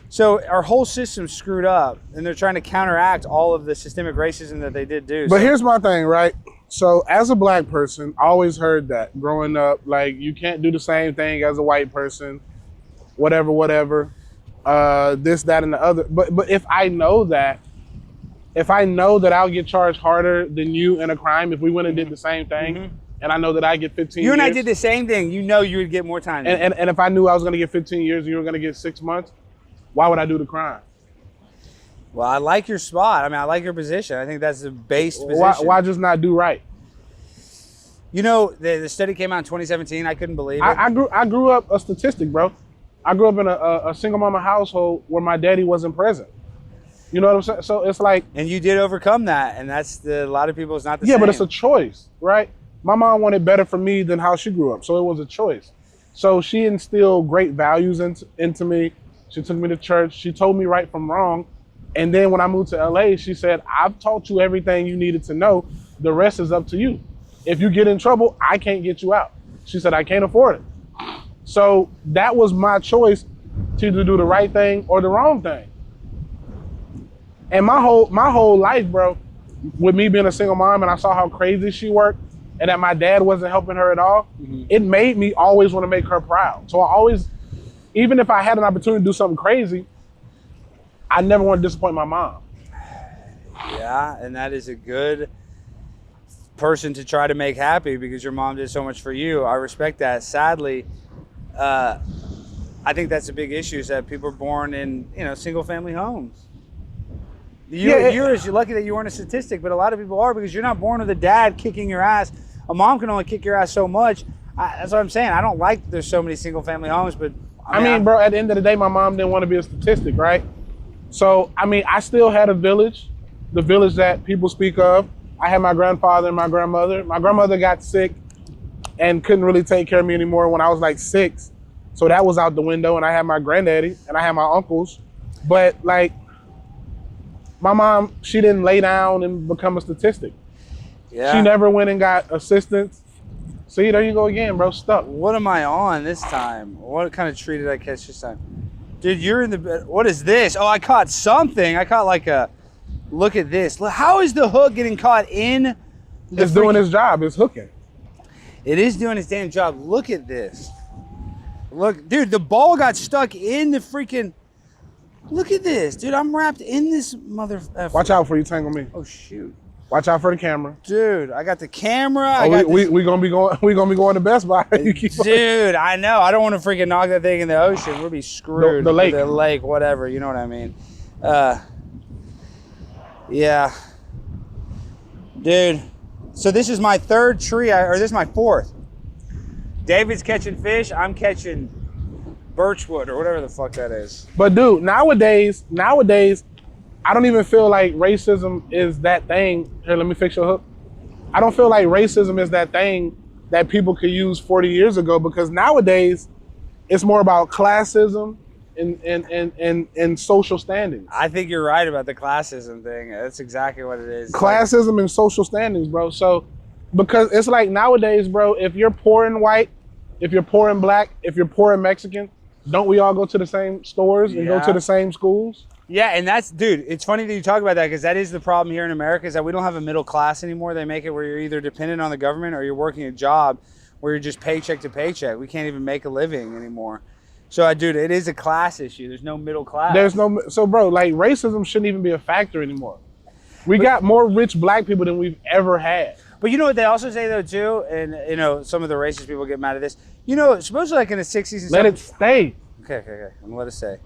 So our whole system's screwed up, and they're trying to counteract all of the systemic racism that they did do. But here's my thing, right? So as a black person, I always heard that growing up, you can't do the same thing as a white person, whatever, this, that, and the other. But if I know that I'll get charged harder than you in a crime if we went and did the same thing, and I know that I get 15 years. You and I did the same thing. You would get more time. And if I knew I was going to get 15 years and you were going to get 6 months, why would I do the crime? Well, I like your spot. I mean, I like your position. I think that's the base position. Why just not do right? The study came out in 2017. I couldn't believe it. I grew up a statistic, bro. I grew up in a single mama household where my daddy wasn't present. You know what I'm saying? So it's like... And you did overcome that, and that's a lot of people, it's not the same. Yeah, but it's a choice, right? My mom wanted better for me than how she grew up, so it was a choice. So she instilled great values into me. She took me to church. She told me right from wrong. And then when I moved to LA, she said, I've taught you everything you needed to know. The rest is up to you. If you get in trouble, I can't get you out. She said, I can't afford it. So that was my choice to either do the right thing or the wrong thing. And my whole life, bro, with me being a single mom and I saw how crazy she worked and that my dad wasn't helping her at all, it made me always want to make her proud. So I always, even if I had an opportunity to do something crazy, I never want to disappoint my mom. Yeah, and that is a good person to try to make happy because your mom did so much for you. I respect that. Sadly, I think that's a big issue is that people are born in, single family homes. You're lucky that you weren't a statistic, but a lot of people are because you're not born with a dad kicking your ass. A mom can only kick your ass so much. That's what I'm saying. I don't like that there's so many single family homes, but I mean, bro, at the end of the day, my mom didn't want to be a statistic, right? So, I mean, I still had a village, the village that people speak of. I had my grandfather and my grandmother. My grandmother got sick and couldn't really take care of me anymore when I was like 6. So that was out the window, and I had my granddaddy and I had my uncles. But like, my mom, she didn't lay down and become a statistic. Yeah. She never went and got assistance. See, there you go again, bro, stuck. What am I on this time? What kind of tree did I catch this time? Dude, you're in the, what is this? Oh, I caught something. I caught like a, look at this. How is the hook getting caught in? It's doing its job, it's hooking. It is doing its damn job. Look at this. Look, dude, the ball got stuck in the freaking, look at this. Dude, I'm wrapped in this mother effer. Watch out before you tangle me. Oh, shoot. Watch out for the camera. Dude, I got the camera. We gonna be going to Best Buy. You keep Dude, I know. I don't want to freaking knock that thing in the ocean. We'll be screwed. The lake. The lake, whatever. You know what I mean? Yeah. Dude. So this is my third tree, or this is my fourth. David's catching fish. I'm catching birchwood or whatever the fuck that is. But dude, nowadays, I don't even feel like racism is that thing. Here, let me fix your hook. I don't feel like racism is that thing that people could use 40 years ago because nowadays it's more about classism and social standings. I think you're right about the classism thing. That's exactly what it is. Classism and social standings, bro. So, because it's like nowadays, bro, if you're poor and white, if you're poor and black, if you're poor and Mexican, don't we all go to the same stores and go to the same schools? Yeah, and that's, dude, it's funny that you talk about that because that is the problem here in America is that we don't have a middle class anymore. They make it where you're either dependent on the government or you're working a job where you're just paycheck to paycheck. We can't even make a living anymore. So, dude, it is a class issue. There's no middle class. So, bro, like racism shouldn't even be a factor anymore. We got more rich black people than we've ever had. But you know what they also say, though, too? And, some of the racist people get mad at this. Supposedly like in the 60s and Let it stay. Okay. I'm going to let it stay.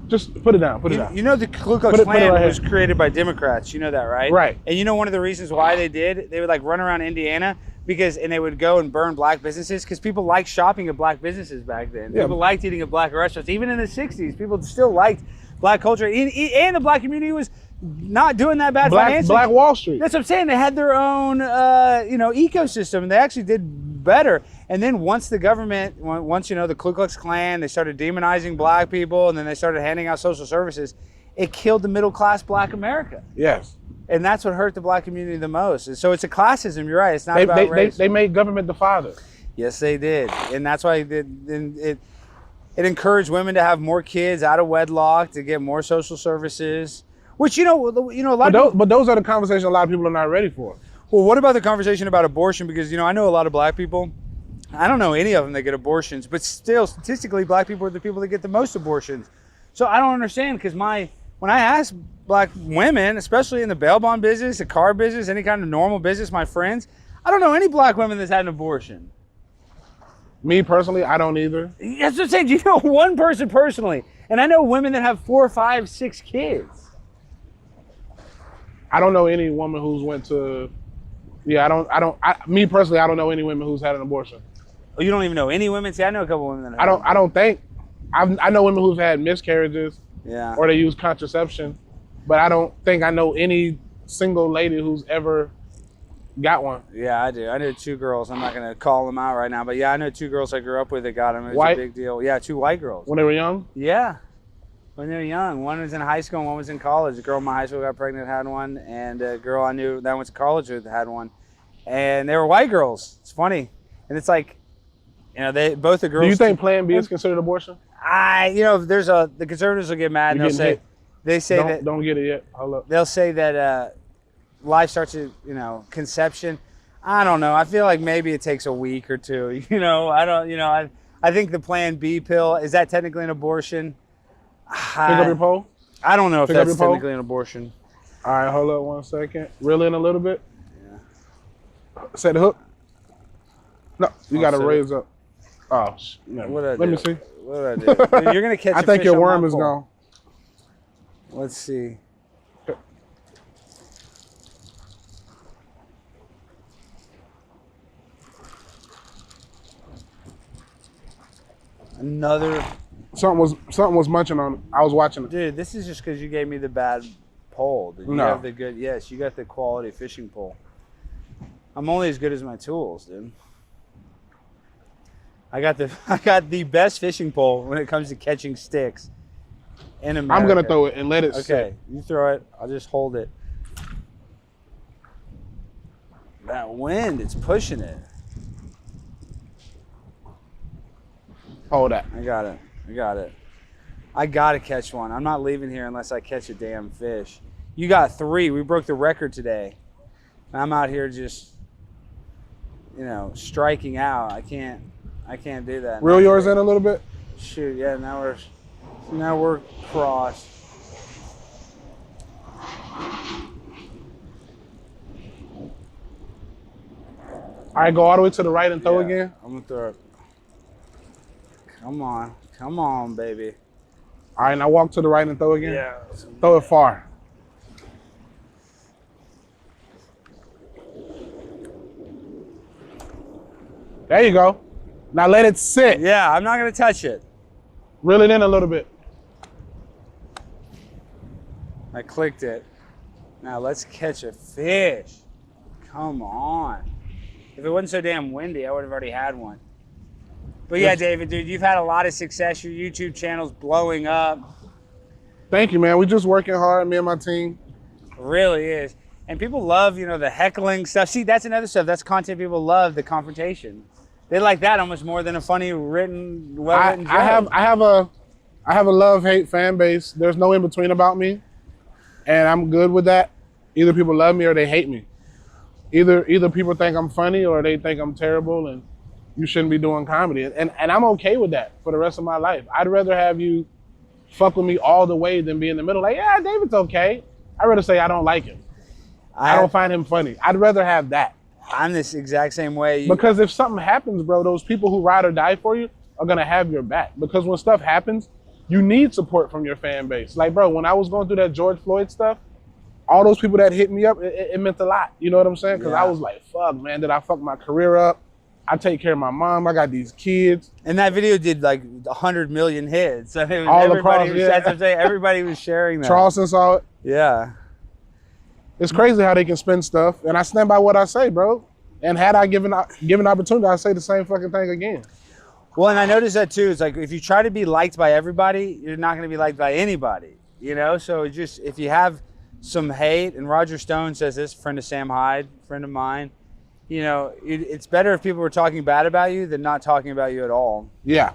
Just put it down, put it down. You know the Ku Klux Klan was created by Democrats. You know that, right? Right. And one of the reasons why they did? They would like run around Indiana and they would go and burn black businesses because people liked shopping at black businesses back then. Yeah. People liked eating at black restaurants. Even in the 60s, people still liked black culture. And the black community was not doing that bad financially. Black Wall Street. That's what I'm saying. They had their own, ecosystem, and they actually did better. And then once the government, the Ku Klux Klan, they started demonizing black people, and then they started handing out social services, it killed the middle class black America. Yes. And that's what hurt the black community the most. And so it's a classism. You're right. It's not about race. They made government the father. Yes, they did. And that's why it encouraged women to have more kids out of wedlock, to get more social services. Which, a lot of people, but those are the conversations a lot of people are not ready for. Well, what about the conversation about abortion? Because, I know a lot of black people. I don't know any of them that get abortions, but still, statistically, black people are the people that get the most abortions. So I don't understand because when I ask black women, especially in the bail bond business, the car business, any kind of normal business, my friends, I don't know any black women that's had an abortion. Me personally, I don't either. That's what I'm saying. Do you know one person personally? And I know women that have 4, 5, 6 kids. I don't know any woman who's went to. Me personally, I don't know any women who's had an abortion. Oh, you don't even know any women? See, I know a couple women that have. I don't think. I know women who've had miscarriages. Yeah. Or they use contraception, but I don't think I know any single lady who's ever got one. Yeah, I do. I know 2 girls. I'm not gonna call them out right now, but yeah, I know 2 girls I grew up with that got them. It was White? a big deal. Yeah, 2 white girls. When they were young? Yeah, when they were young. One was in high school and one was in college. A girl in my high school got pregnant, had one, and a girl I knew that went to college with had one. And they were white girls. It's funny. And it's like, you know, they both the girls. Do you think Plan B is considered abortion? The conservatives will get mad and they'll say, don't get it yet. Hold up. They'll say that life starts at, you know, conception. I don't know. I feel like maybe it takes a week or two. You know, I think the Plan B pill, is that technically an abortion? Pick up your poll. I don't know if that's technically an abortion. All right, hold up 1 second. Reel in a little bit. Yeah. Set the hook. No, you got to raise up. Oh, no. Let me see. What did I do? Dude, you're going to catch I think your worm is gone. Let's see. Another. Something was munching on it. I was watching it. Dude, this is just because you gave me the bad pole. Did you have the good? Yes, you got the quality fishing pole. I'm only as good as my tools, dude. I got the best fishing pole when it comes to catching sticks in America. I'm gonna throw it and let it sit. Okay, you throw it. I'll just hold it. That wind, it's pushing it. Hold that. I got it. I gotta catch one. I'm not leaving here unless I catch a damn fish. You got 3. We broke the record today. And I'm out here just, you know, striking out. I can't do that. Reel yours in a little bit. Shoot, yeah. Now we're crossed. All right, go all the way to the right and throw again. I'm gonna throw it. Come on, baby. All right, now walk to the right and throw again. Yeah. Throw it far. There you go. Now let it sit. Yeah, I'm not gonna touch it. Reel it in a little bit. I clicked it. Now let's catch a fish. Come on. If it wasn't so damn windy, I would have already had one. But yeah, David, dude, you've had a lot of success. Your YouTube channel's blowing up. Thank you, man. We're just working hard, me and my team. It really is. And people love, you know, the heckling stuff. See, that's another stuff. That's content people love, the confrontation. They like that almost more than a funny written, well-written joke. I have a love-hate fan base. There's no in-between about me. And I'm good with that. Either people love me or they hate me. Either people think I'm funny or they think I'm terrible and you shouldn't be doing comedy. And I'm okay with that for the rest of my life. I'd rather have you fuck with me all the way than be in the middle. Like, yeah, David's okay. I'd rather say I don't like him. I don't find him funny. I'd rather have that. I'm this exact same way. Because if something happens, bro, those people who ride or die for you are going to have your back. Because when stuff happens, you need support from your fan base. Like, bro, when I was going through that George Floyd stuff, all those people that hit me up, it meant a lot. You know what I'm saying? Because I was like, fuck, man, did I fuck my career up? I take care of my mom. I got these kids. And that video did like 100 million hits. I mean, all across, that's what I'm saying. Everybody was sharing that. Charleston saw it. Yeah. It's crazy how they can spin stuff. And I stand by what I say, bro. And had I given opportunity, I'd say the same fucking thing again. Well, and I noticed that too. It's like if you try to be liked by everybody, you're not going to be liked by anybody. You know? So just if you have some hate, and Roger Stone says this, friend of Sam Hyde, friend of mine, you know, it's better if people were talking bad about you than not talking about you at all. Yeah.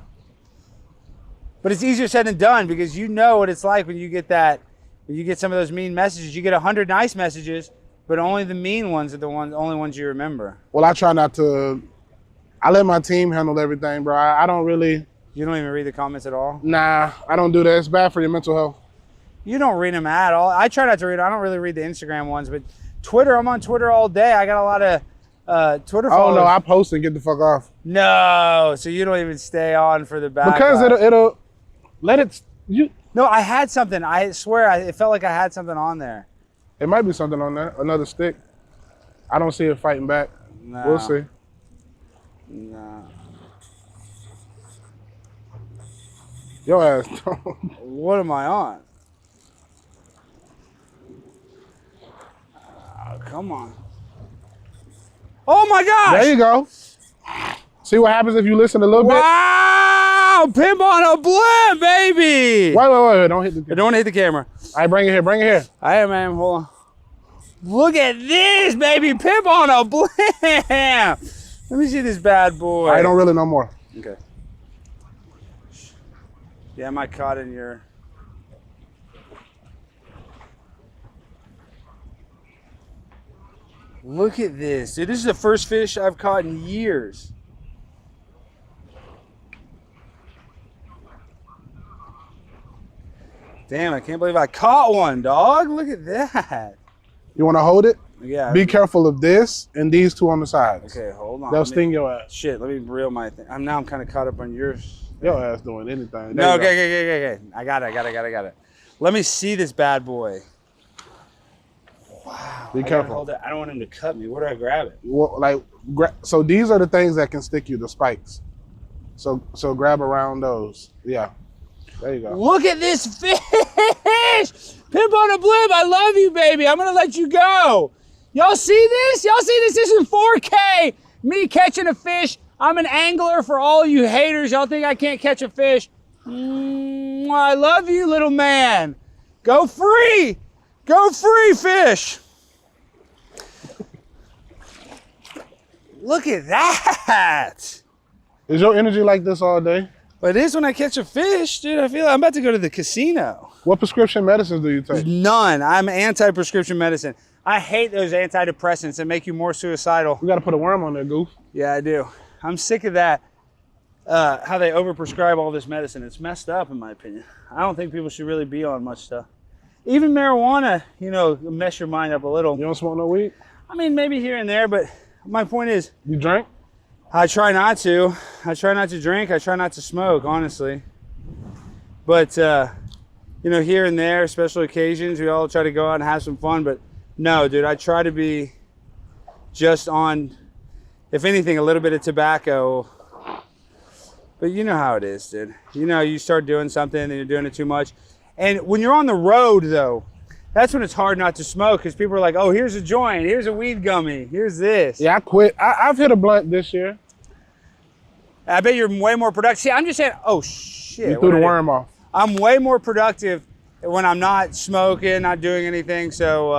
But it's easier said than done because you know what it's like when you get that, when you get some of those mean messages. You get 100 nice messages, but only the mean ones are the only ones you remember. Well, I try not to. I let my team handle everything, bro. I don't really. You don't even read the comments at all? Nah, I don't do that. It's bad for your mental health. You don't read them at all. I try not to read them. I don't really read the Instagram ones, but Twitter, I'm on Twitter all day. I got a lot of Twitter followers. Oh no, I post and get the fuck off. No, so you don't even stay on for the bad because guys. it'll let it. You. No, I had something. I swear, it felt like I had something on there. It might be something on there. Another stick. I don't see it fighting back. No. We'll see. No. Your ass. What am I on? Oh, come on. Oh my gosh! There you go. See what happens if you listen a little bit? Wow! Pimp on a blimp, baby! Wait. Don't hit the camera. I don't want to hit the camera. All right, bring it here. I am, man. Hold on. Look at this, baby. Pimp on a blimp! Let me see this bad boy. I don't really know more. Okay. Yeah, am I caught in your... Look at this. Dude, this is the first fish I've caught in years. Damn, I can't believe I caught one, dog. Look at that. You want to hold it? Yeah. Be careful of this and these two on the sides. Okay, hold on. They'll sting your ass. Shit, let me reel my thing. I'm kind of caught up on yours. Your ass doing anything. No, okay. I got it. Let me see this bad boy. Wow. Be careful. Hold it. I don't want him to cut me. Where do I grab it? Well, so these are the things that can stick you, the spikes. So grab around those. Yeah. There you go. Look at this fish! Pimp on a blimp, I love you, baby. I'm gonna let you go. Y'all see this? Y'all see this? This is 4K. Me catching a fish. I'm an angler for all you haters. Y'all think I can't catch a fish? I love you, little man. Go free. Go free, fish. Look at that. Is your energy like this all day? But it is when I catch a fish, dude. I feel like I'm about to go to the casino. What prescription medicines do you take? None. I'm anti-prescription medicine. I hate those antidepressants that make you more suicidal. You got to put a worm on there, goof. Yeah, I do. I'm sick of that. How they overprescribe all this medicine. It's messed up, in my opinion. I don't think people should really be on much stuff. Even marijuana, you know, mess your mind up a little. You don't smoke no weed? I mean, maybe here and there, but my point is, You drink? I try not to. I try not to drink. I try not to smoke, honestly. But, you know, here and there, special occasions, we all try to go out and have some fun. But no, dude, I try to be just on, if anything, a little bit of tobacco. But you know how it is, dude. You know, you start doing something and you're doing it too much. And when you're on the road, though, that's when it's hard not to smoke, because people are like, oh, here's a joint, here's a weed gummy, here's this. Yeah, I quit. I've hit a blunt this year. I bet you're way more productive. See, I'm just saying, oh, shit. You threw the worm off. I'm way more productive when I'm not smoking, not doing anything. So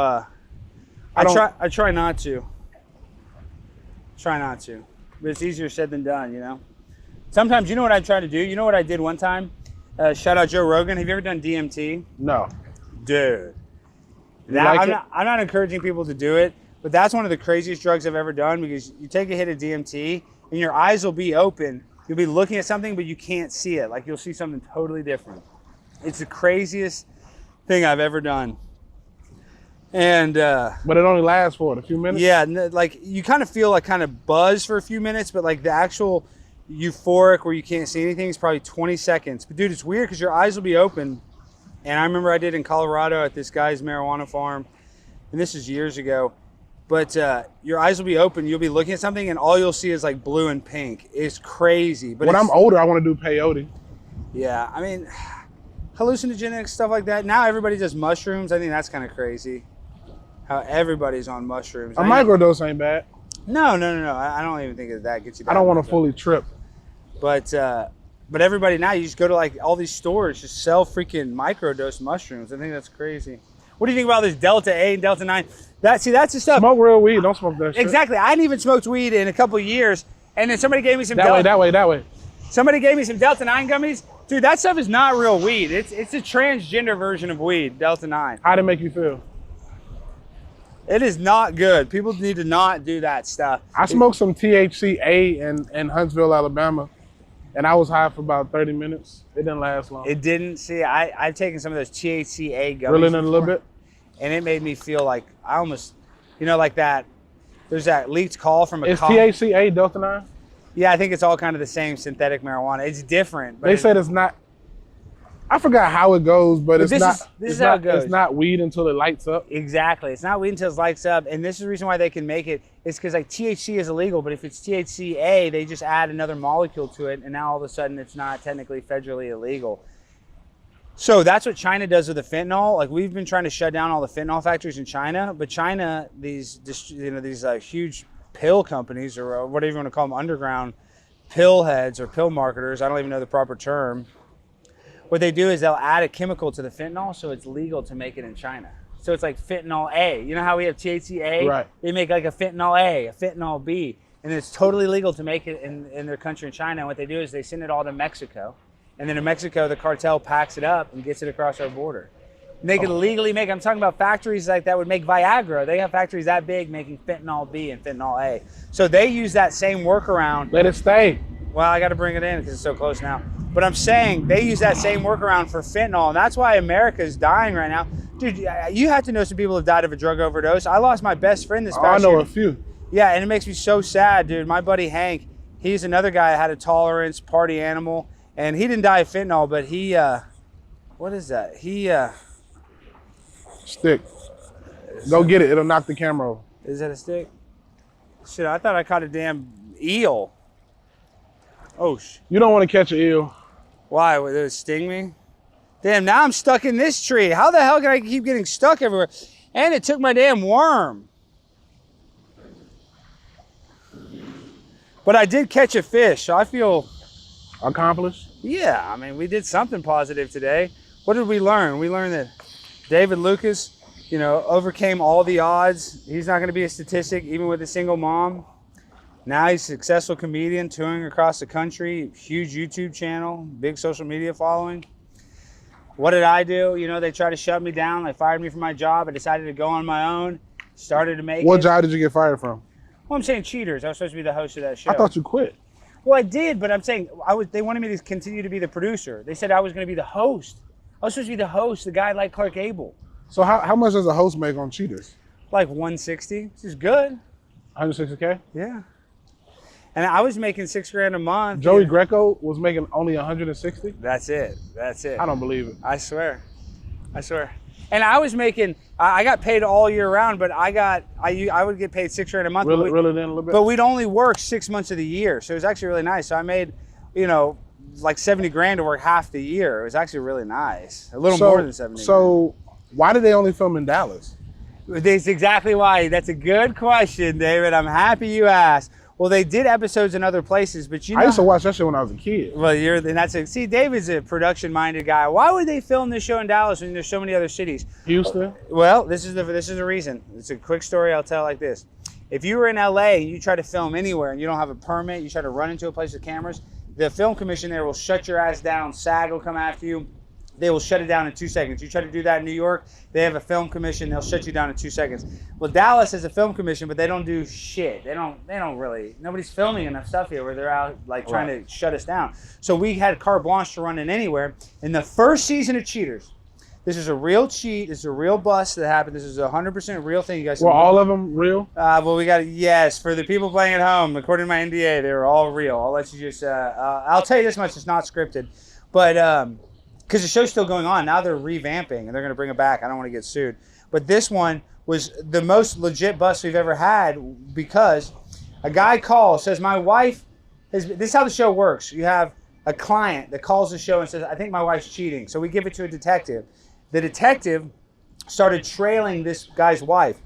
I try not to. Try not to. But it's easier said than done, you know? Sometimes, you know what I try to do? You know what I did one time? Shout out Joe Rogan. Have you ever done DMT? No. Dude. Like I'm not encouraging people to do it, but that's one of the craziest drugs I've ever done, because you take a hit of DMT and your eyes will be open. You'll be looking at something, but you can't see it. Like, you'll see something totally different. It's the craziest thing I've ever done. And but it only lasts for a few minutes? Yeah, like you kind of feel like kind of buzz for a few minutes, but like the actual euphoric where you can't see anything is probably 20 seconds. But dude, it's weird because your eyes will be open. And I remember I did in Colorado at this guy's marijuana farm, and this is years ago. But your eyes will be open, you'll be looking at something, and all you'll see is like blue and pink. It's crazy. But when I'm older, I want to do peyote. Yeah, I mean, hallucinogenic stuff like that. Now everybody does mushrooms. I think that's kind of crazy. How everybody's on mushrooms. A microdose ain't bad. No. I don't even think that gets you back. I don't want to fully trip. But everybody now, you just go to like all these stores, just sell freaking microdose mushrooms. I think that's crazy. What do you think about this Delta 8 and Delta 9? That's the stuff. Smoke real weed, don't smoke that shit. Exactly. I hadn't even smoked weed in a couple of years, and then somebody gave me some that way. Somebody gave me some Delta 9 gummies. Dude, that stuff is not real weed. It's a transgender version of weed, Delta 9. How'd it make you feel? It is not good. People need to not do that stuff. I smoked some THCA in Huntsville, Alabama, and I was high for about 30 minutes. It didn't last long. It didn't. See, I've taken some of those THCA gummies. Really in a little bit? And it made me feel like I almost, you know, like that. There's that leaked call from a Is THCA Delta 9? Yeah, I think it's all kind of the same synthetic marijuana. It's different. But they said it's not. I forgot how it goes, but it's not. This is how it goes. It's not weed until it lights up. Exactly. It's not weed until it lights up. And this is the reason why they can make it. It's because like THC is illegal, but if it's THCA, they just add another molecule to it, and now all of a sudden it's not technically federally illegal. So that's what China does with the fentanyl. Like, we've been trying to shut down all the fentanyl factories in China, but China, these huge pill companies, or whatever you want to call them, underground pill heads or pill marketers, I don't even know the proper term. What they do is they'll add a chemical to the fentanyl, so it's legal to make it in China. So it's like fentanyl A. You know how we have THCA? Right. They make like a fentanyl A, a fentanyl B. and it's totally legal to make it in their country in China. And what they do is they send it all to Mexico, and then in Mexico the cartel packs it up and gets it across our border. And they can legally make. I'm talking about factories like that would make Viagra. They have factories that big making fentanyl B and fentanyl A. So they use that same workaround. Let it stay. Well, I got to bring it in because it's so close now. But I'm saying they use that same workaround for fentanyl, and that's why America is dying right now. Dude, you have to know some people have died of a drug overdose. I lost my best friend this past year. I know a few. Yeah, and it makes me so sad, dude. My buddy Hank, he's another guy that had a tolerance, party animal, and he didn't die of fentanyl, but he, what is that? Stick. Go get it. It'll knock the camera over. Is that a stick? Shit, I thought I caught a damn eel. Oh, you don't want to catch an eel. Why? Would it sting me? Damn, now I'm stuck in this tree. How the hell can I keep getting stuck everywhere? And it took my damn worm. But I did catch a fish, so I feel... Accomplished? Yeah, I mean, we did something positive today. What did we learn? We learned that David Lucas, overcame all the odds. He's not going to be a statistic, even with a single mom. Now he's a successful comedian touring across the country, huge YouTube channel, big social media following. What did I do? They tried to shut me down. They fired me from my job. I decided to go on my own, started to make What job did you get fired from? Well, I'm saying Cheaters. I was supposed to be the host of that show. I thought you quit. Well, I did, but I'm saying they wanted me to continue to be the producer. They said I was going to be the host. I was supposed to be the host, the guy like Clark Gable. So how much does a host make on Cheaters? Like 160, which is good. 160K? Yeah. And I was making $6,000 a month. Joey Greco was making only 160? That's it. I don't believe it. I swear. And I was making, I got paid all year round, but I would get paid $6,000 a month. Reel it in a little bit? But we'd only work 6 months of the year. So it was actually really nice. So I made, like 70 grand to work half the year. It was actually really nice. A little more than 70 So why did they only film in Dallas? That's exactly why. That's a good question, David. I'm happy you asked. Well, they did episodes in other places, but I used to watch that show when I was a kid. Well, see, David's a production-minded guy. Why would they film this show in Dallas when there's so many other cities? Houston? Well, this is the reason. It's a quick story I'll tell like this. If you were in LA and you try to film anywhere and you don't have a permit, you try to run into a place with cameras, the film commission there will shut your ass down. SAG will come after you. They will shut it down in 2 seconds. You try to do that in New York, they have a film commission, they'll shut you down in 2 seconds. Well, Dallas has a film commission, but they don't do shit. They don't really, nobody's filming enough stuff here where they're out like trying to shut us down. So we had carte blanche to run in anywhere. In the first season of Cheaters, this is a real cheat, this is a real bust that happened, this is a 100% real thing. You guys. Were all of them real? Well, we got, yes, for the people playing at home, according to my NDA, they were all real. I'll let you just, I'll tell you this much, it's not scripted. But, because the show's still going on. Now they're revamping and they're going to bring it back. I don't want to get sued. But this one was the most legit bust we've ever had because a guy calls, says, my wife, this is how the show works. You have a client that calls the show and says, I think my wife's cheating. So we give it to a detective. The detective started trailing this guy's wife.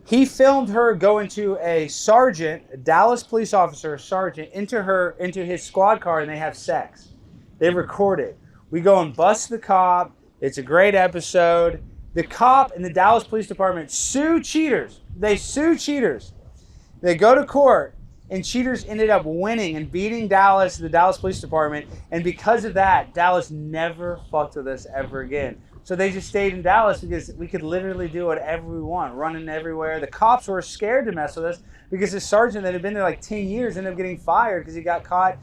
He filmed her going to a sergeant, a Dallas police officer, a sergeant, into his squad car and they have sex. They record it. We go and bust the cop. It's a great episode. The cop and the Dallas Police Department sue Cheaters. They sue Cheaters. They go to court, and Cheaters ended up winning and beating the Dallas Police Department. And because of that, Dallas never fucked with us ever again. So they just stayed in Dallas because we could literally do whatever we want, running everywhere. The cops were scared to mess with us because the sergeant that had been there like 10 years ended up getting fired because he got caught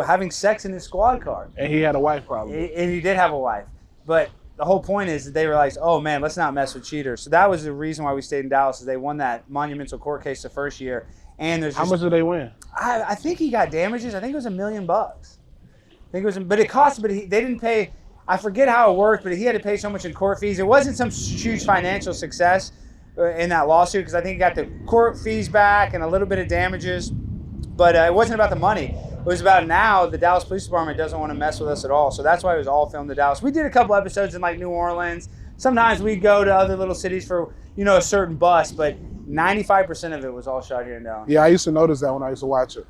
having sex in his squad car. And he had a wife probably. And he did have a wife. But the whole point is that they realized, oh man, let's not mess with Cheaters. So that was the reason why we stayed in Dallas, is they won that monumental court case the first year. And there's how much did they win? I think he got damages. I think it was $1 million. They didn't pay, I forget how it worked, but he had to pay so much in court fees. It wasn't some huge financial success in that lawsuit because I think he got the court fees back and a little bit of damages. But it wasn't about the money. It was about now the Dallas Police Department doesn't want to mess with us at all. So that's why it was all filmed in Dallas. We did a couple episodes in like New Orleans. Sometimes we'd go to other little cities for, a certain bust, but 95% of it was all shot here in Dallas. Yeah, I used to notice that when I used to watch it.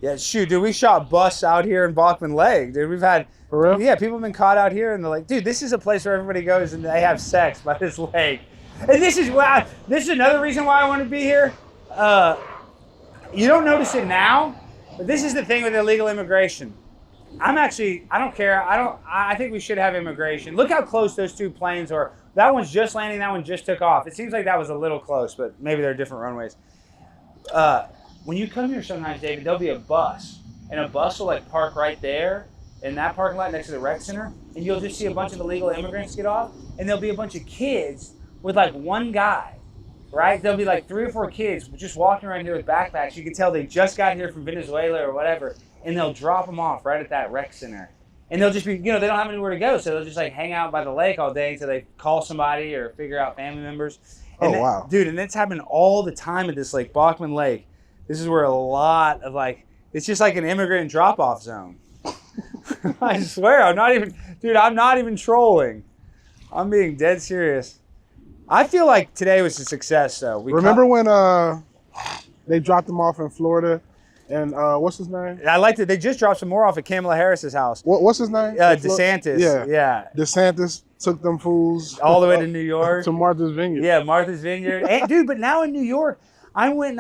Yeah, shoot, dude, we shot busts out here in Bachman Lake, dude. We've had, for real? Yeah, people have been caught out here and they're like, dude, this is a place where everybody goes and they have sex by this lake. And this is another reason why I want to be here. You don't notice it now, but this is the thing with illegal immigration. I don't care. I think we should have immigration. Look how close those two planes are. That one's just landing, that one just took off. It seems like that was a little close, but maybe they're different runways. When you come here sometimes, David, there'll be a bus, and a bus will like park right there in that parking lot next to the rec center, and you'll just see a bunch of illegal immigrants get off, and there'll be a bunch of kids with like one guy, right? There'll be like 3 or 4 kids just walking around here with backpacks. You can tell they just got here from Venezuela or whatever, and they'll drop them off right at that rec center. And they'll just be, they don't have anywhere to go, so they'll just like hang out by the lake all day until they call somebody or figure out family members. And wow. Dude, and it's happening all the time at this lake, Bachman Lake. This is where a lot of it's just like an immigrant drop-off zone. I swear, I'm not even trolling. I'm being dead serious. I feel like today was a success, though. Remember when they dropped them off in Florida? And what's his name? I liked it. They just dropped some more off at Kamala Harris's house. What's his name? DeSantis. Yeah. DeSantis took them fools all the way to New York. To Martha's Vineyard. Yeah, Martha's Vineyard. And, dude, but now in New York, I went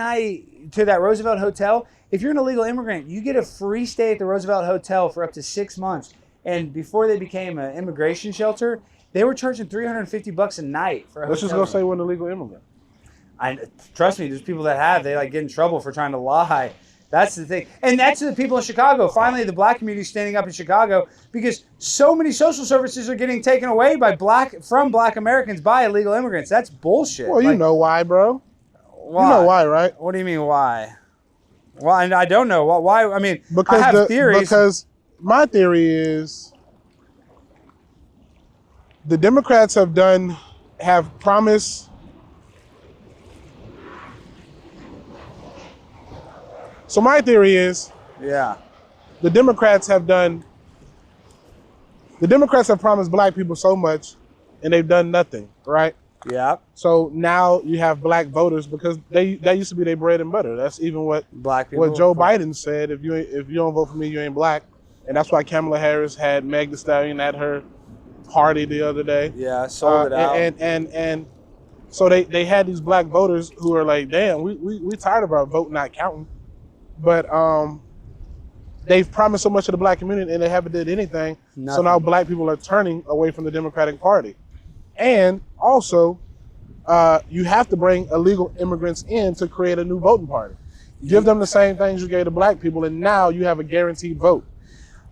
to that Roosevelt Hotel. If you're an illegal immigrant, you get a free stay at the Roosevelt Hotel for up to 6 months. And before they became an immigration shelter, they were charging $350 a night for a hotel. Let's just go say we're an illegal immigrant. Trust me, there's people that they get in trouble for trying to lie. That's the thing. And that's the people in Chicago. Finally, the black community is standing up in Chicago because so many social services are getting taken away from black Americans by illegal immigrants. That's bullshit. Well, you know why, bro. Why? You know why, right? What do you mean why? Well, I don't know. Why? I mean, because I have theories. Because my theory is the Democrats have promised. So my theory is, the Democrats have promised black people so much, and they've done nothing, right? Yeah. So now you have black voters because that used to be their bread and butter. That's even what Joe Biden said. If you don't vote for me, you ain't black, and that's why Kamala Harris had Meg Thee Stallion at her party the other day. Yeah, sold it out. And so they had these black voters who are like, damn, we tired of our vote not counting. But they've promised so much to the black community and they haven't did anything. Nothing. So now black people are turning away from the Democratic Party. And also, you have to bring illegal immigrants in to create a new voting party. Give them the same things you gave to black people, and now you have a guaranteed vote.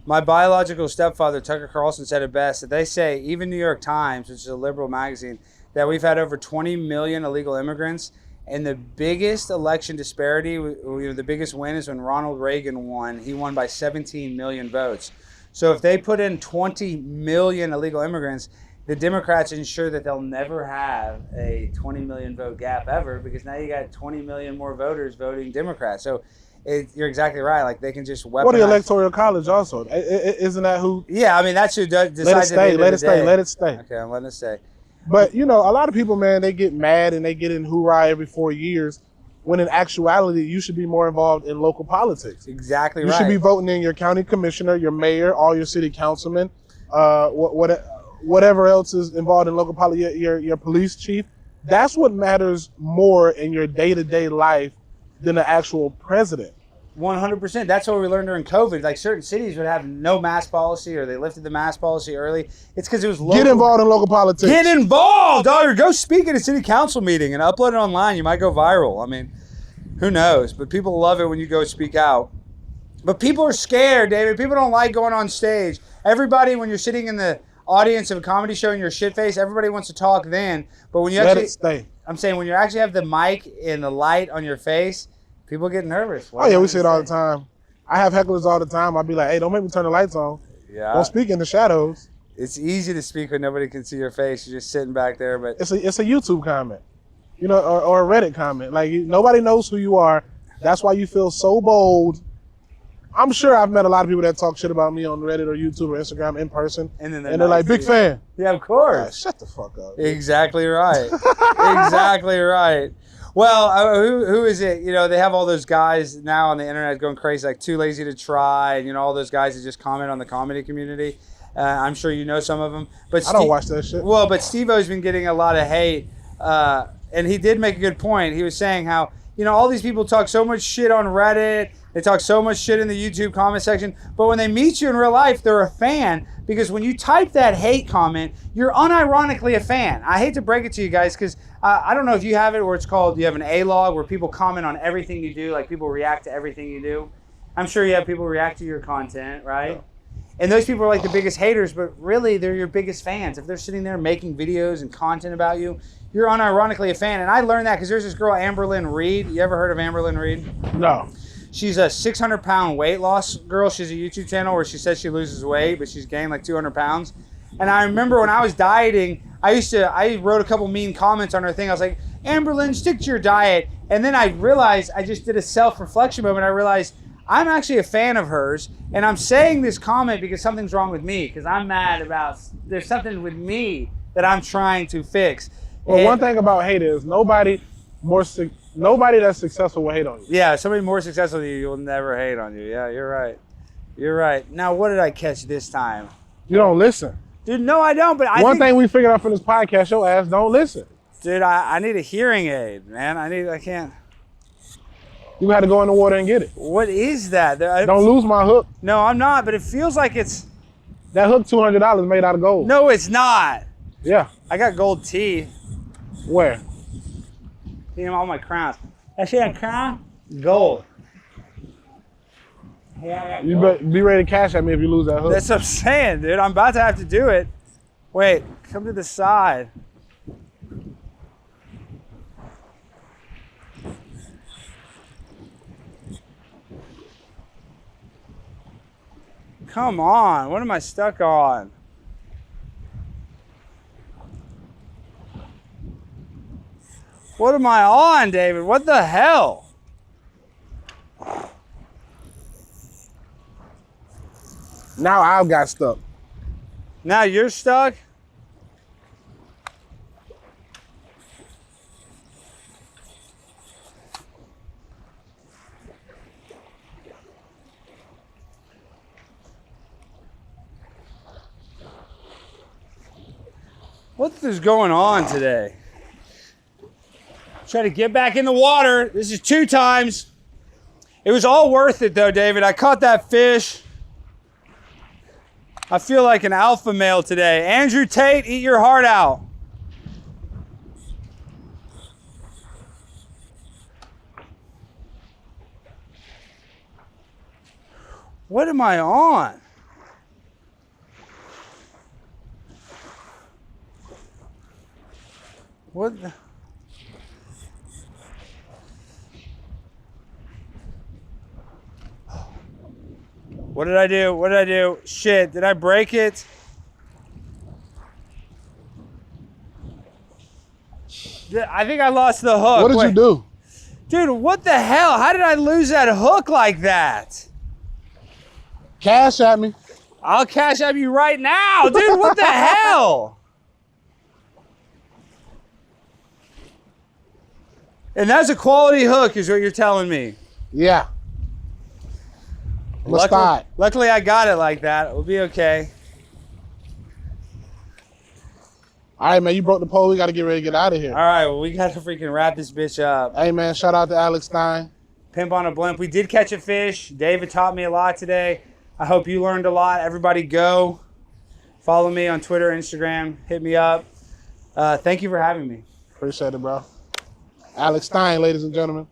My biological stepfather, Tucker Carlson, said it best. That they say, even New York Times, which is a liberal magazine, that we've had over 20 million illegal immigrants. And the biggest election disparity, the biggest win is when Ronald Reagan won. He won by 17 million votes. So if they put in 20 million illegal immigrants, the Democrats ensure that they'll never have a 20 million vote gap ever, because now you got 20 million more voters voting Democrat. So you're exactly right. Like, they can just weaponize. Well, the Electoral College also. Isn't that who? Yeah, I mean, that's who decides. Let it stay. Okay, I'm letting it stay. But, a lot of people, man, they get mad and they get in hoorah every 4 years, when in actuality, you should be more involved in local politics. Exactly right. You should be voting in your county commissioner, your mayor, all your city councilmen, whatever else is involved in local politics, your police chief. That's what matters more in your day-to-day life than the actual president. 100%. That's what we learned during COVID. Like, certain cities would have no mask policy, or they lifted the mask policy early. It's because it was local. Get involved in local politics. Get involved, or go speak at a city council meeting and upload it online. You might go viral. I mean, who knows? But people love it when you go speak out. But people are scared, David. People don't like going on stage. Everybody, when you're sitting in the audience of a comedy show and you're shit-faced, everybody wants to talk then. But when you let it stay. I'm saying, when you actually have the mic and the light on your face, people get nervous. Oh, yeah, we see it all the time. I have hecklers all the time. I'll be like, hey, don't make me turn the lights on. Yeah. Don't speak in the shadows. It's easy to speak when nobody can see your face. You're just sitting back there. But it's a YouTube comment, or a Reddit comment. Like, nobody knows who you are. That's why you feel so bold. I'm sure I've met a lot of people that talk shit about me on Reddit or YouTube or Instagram in person. And they're like, big fan. Yeah, of course. Right, shut the fuck up. Exactly right. Exactly right. Well, who is it? They have all those guys now on the internet going crazy, like Too Lazy to Try, and all those guys that just comment on the comedy community. I'm sure you know some of them. But I don't watch that shit. Well, but Steve-O's been getting a lot of hate, and he did make a good point. He was saying how you know, all these people talk so much shit on Reddit. They talk so much shit in the YouTube comment section. But when they meet you in real life, they're a fan. Because when you type that hate comment, you're unironically a fan. I hate to break it to you guys because I don't know if you have it where it's called, you have an A-log where people comment on everything you do. Like people react to everything you do. I'm sure you have people react to your content, right? Yeah. And those people are like the biggest haters, but really they're your biggest fans. If they're sitting there making videos and content about you, you're unironically a fan. And I learned that because there's this girl, Amberlynn Reed. You ever heard of Amberlynn Reed? No. She's a 600-pound weight loss girl. She's a YouTube channel where she says she loses weight, but she's gained like 200 pounds. And I remember when I was dieting, I wrote a couple mean comments on her thing. I was like, Amberlynn, stick to your diet. And then I realized, I just did a self-reflection moment. I realized I'm actually a fan of hers. And I'm saying this comment because something's wrong with me. Because I'm mad about, there's something with me that I'm trying to fix. Well, one thing about hate is nobody that's successful will hate on you. Yeah, somebody more successful than you will never hate on you. Yeah, you're right. You're right. Now, what did I catch this time? You don't listen. Dude, no, I don't. But One thing we figured out from this podcast, your ass don't listen. Dude, I need a hearing aid, man. I can't. You had to go in the water and get it. What is that? Don't lose my hook. No, I'm not, but it feels like it's... That hook, $200 made out of gold. No, it's not. Yeah. I got gold teeth. Where? See all my crowns. I see that crown? Gold. Yeah, you be ready to cash at me if you lose that hook. That's what I'm saying, dude. I'm about to have to do it. Wait, come to the side. Come on, what am I stuck on? What am I on, David? What the hell? Now I've got stuck. Now you're stuck? What is going on today? Try to get back in the water. This is 2 times. It was all worth it though, David. I caught that fish. I feel like an alpha male today. Andrew Tate, eat your heart out. What am I on? What the? What did I do? What did I do? Shit, did I break it? I think I lost the hook. What did you do? Dude, what the hell? How did I lose that hook like that? Cash at me. I'll cash at you right now. Dude, what the hell? And that's a quality hook is what you're telling me. Yeah. Luckily, I got it like that. We'll be okay. All right, man, you broke the pole. We got to get ready to get out of here. All right, well, we got to freaking wrap this bitch up. Hey, man, shout out to Alex Stein. Pimp on a blimp. We did catch a fish. David taught me a lot today. I hope you learned a lot. Everybody go. Follow me on Twitter, Instagram. Hit me up. Thank you for having me. Appreciate it, bro. Alex Stein, ladies and gentlemen.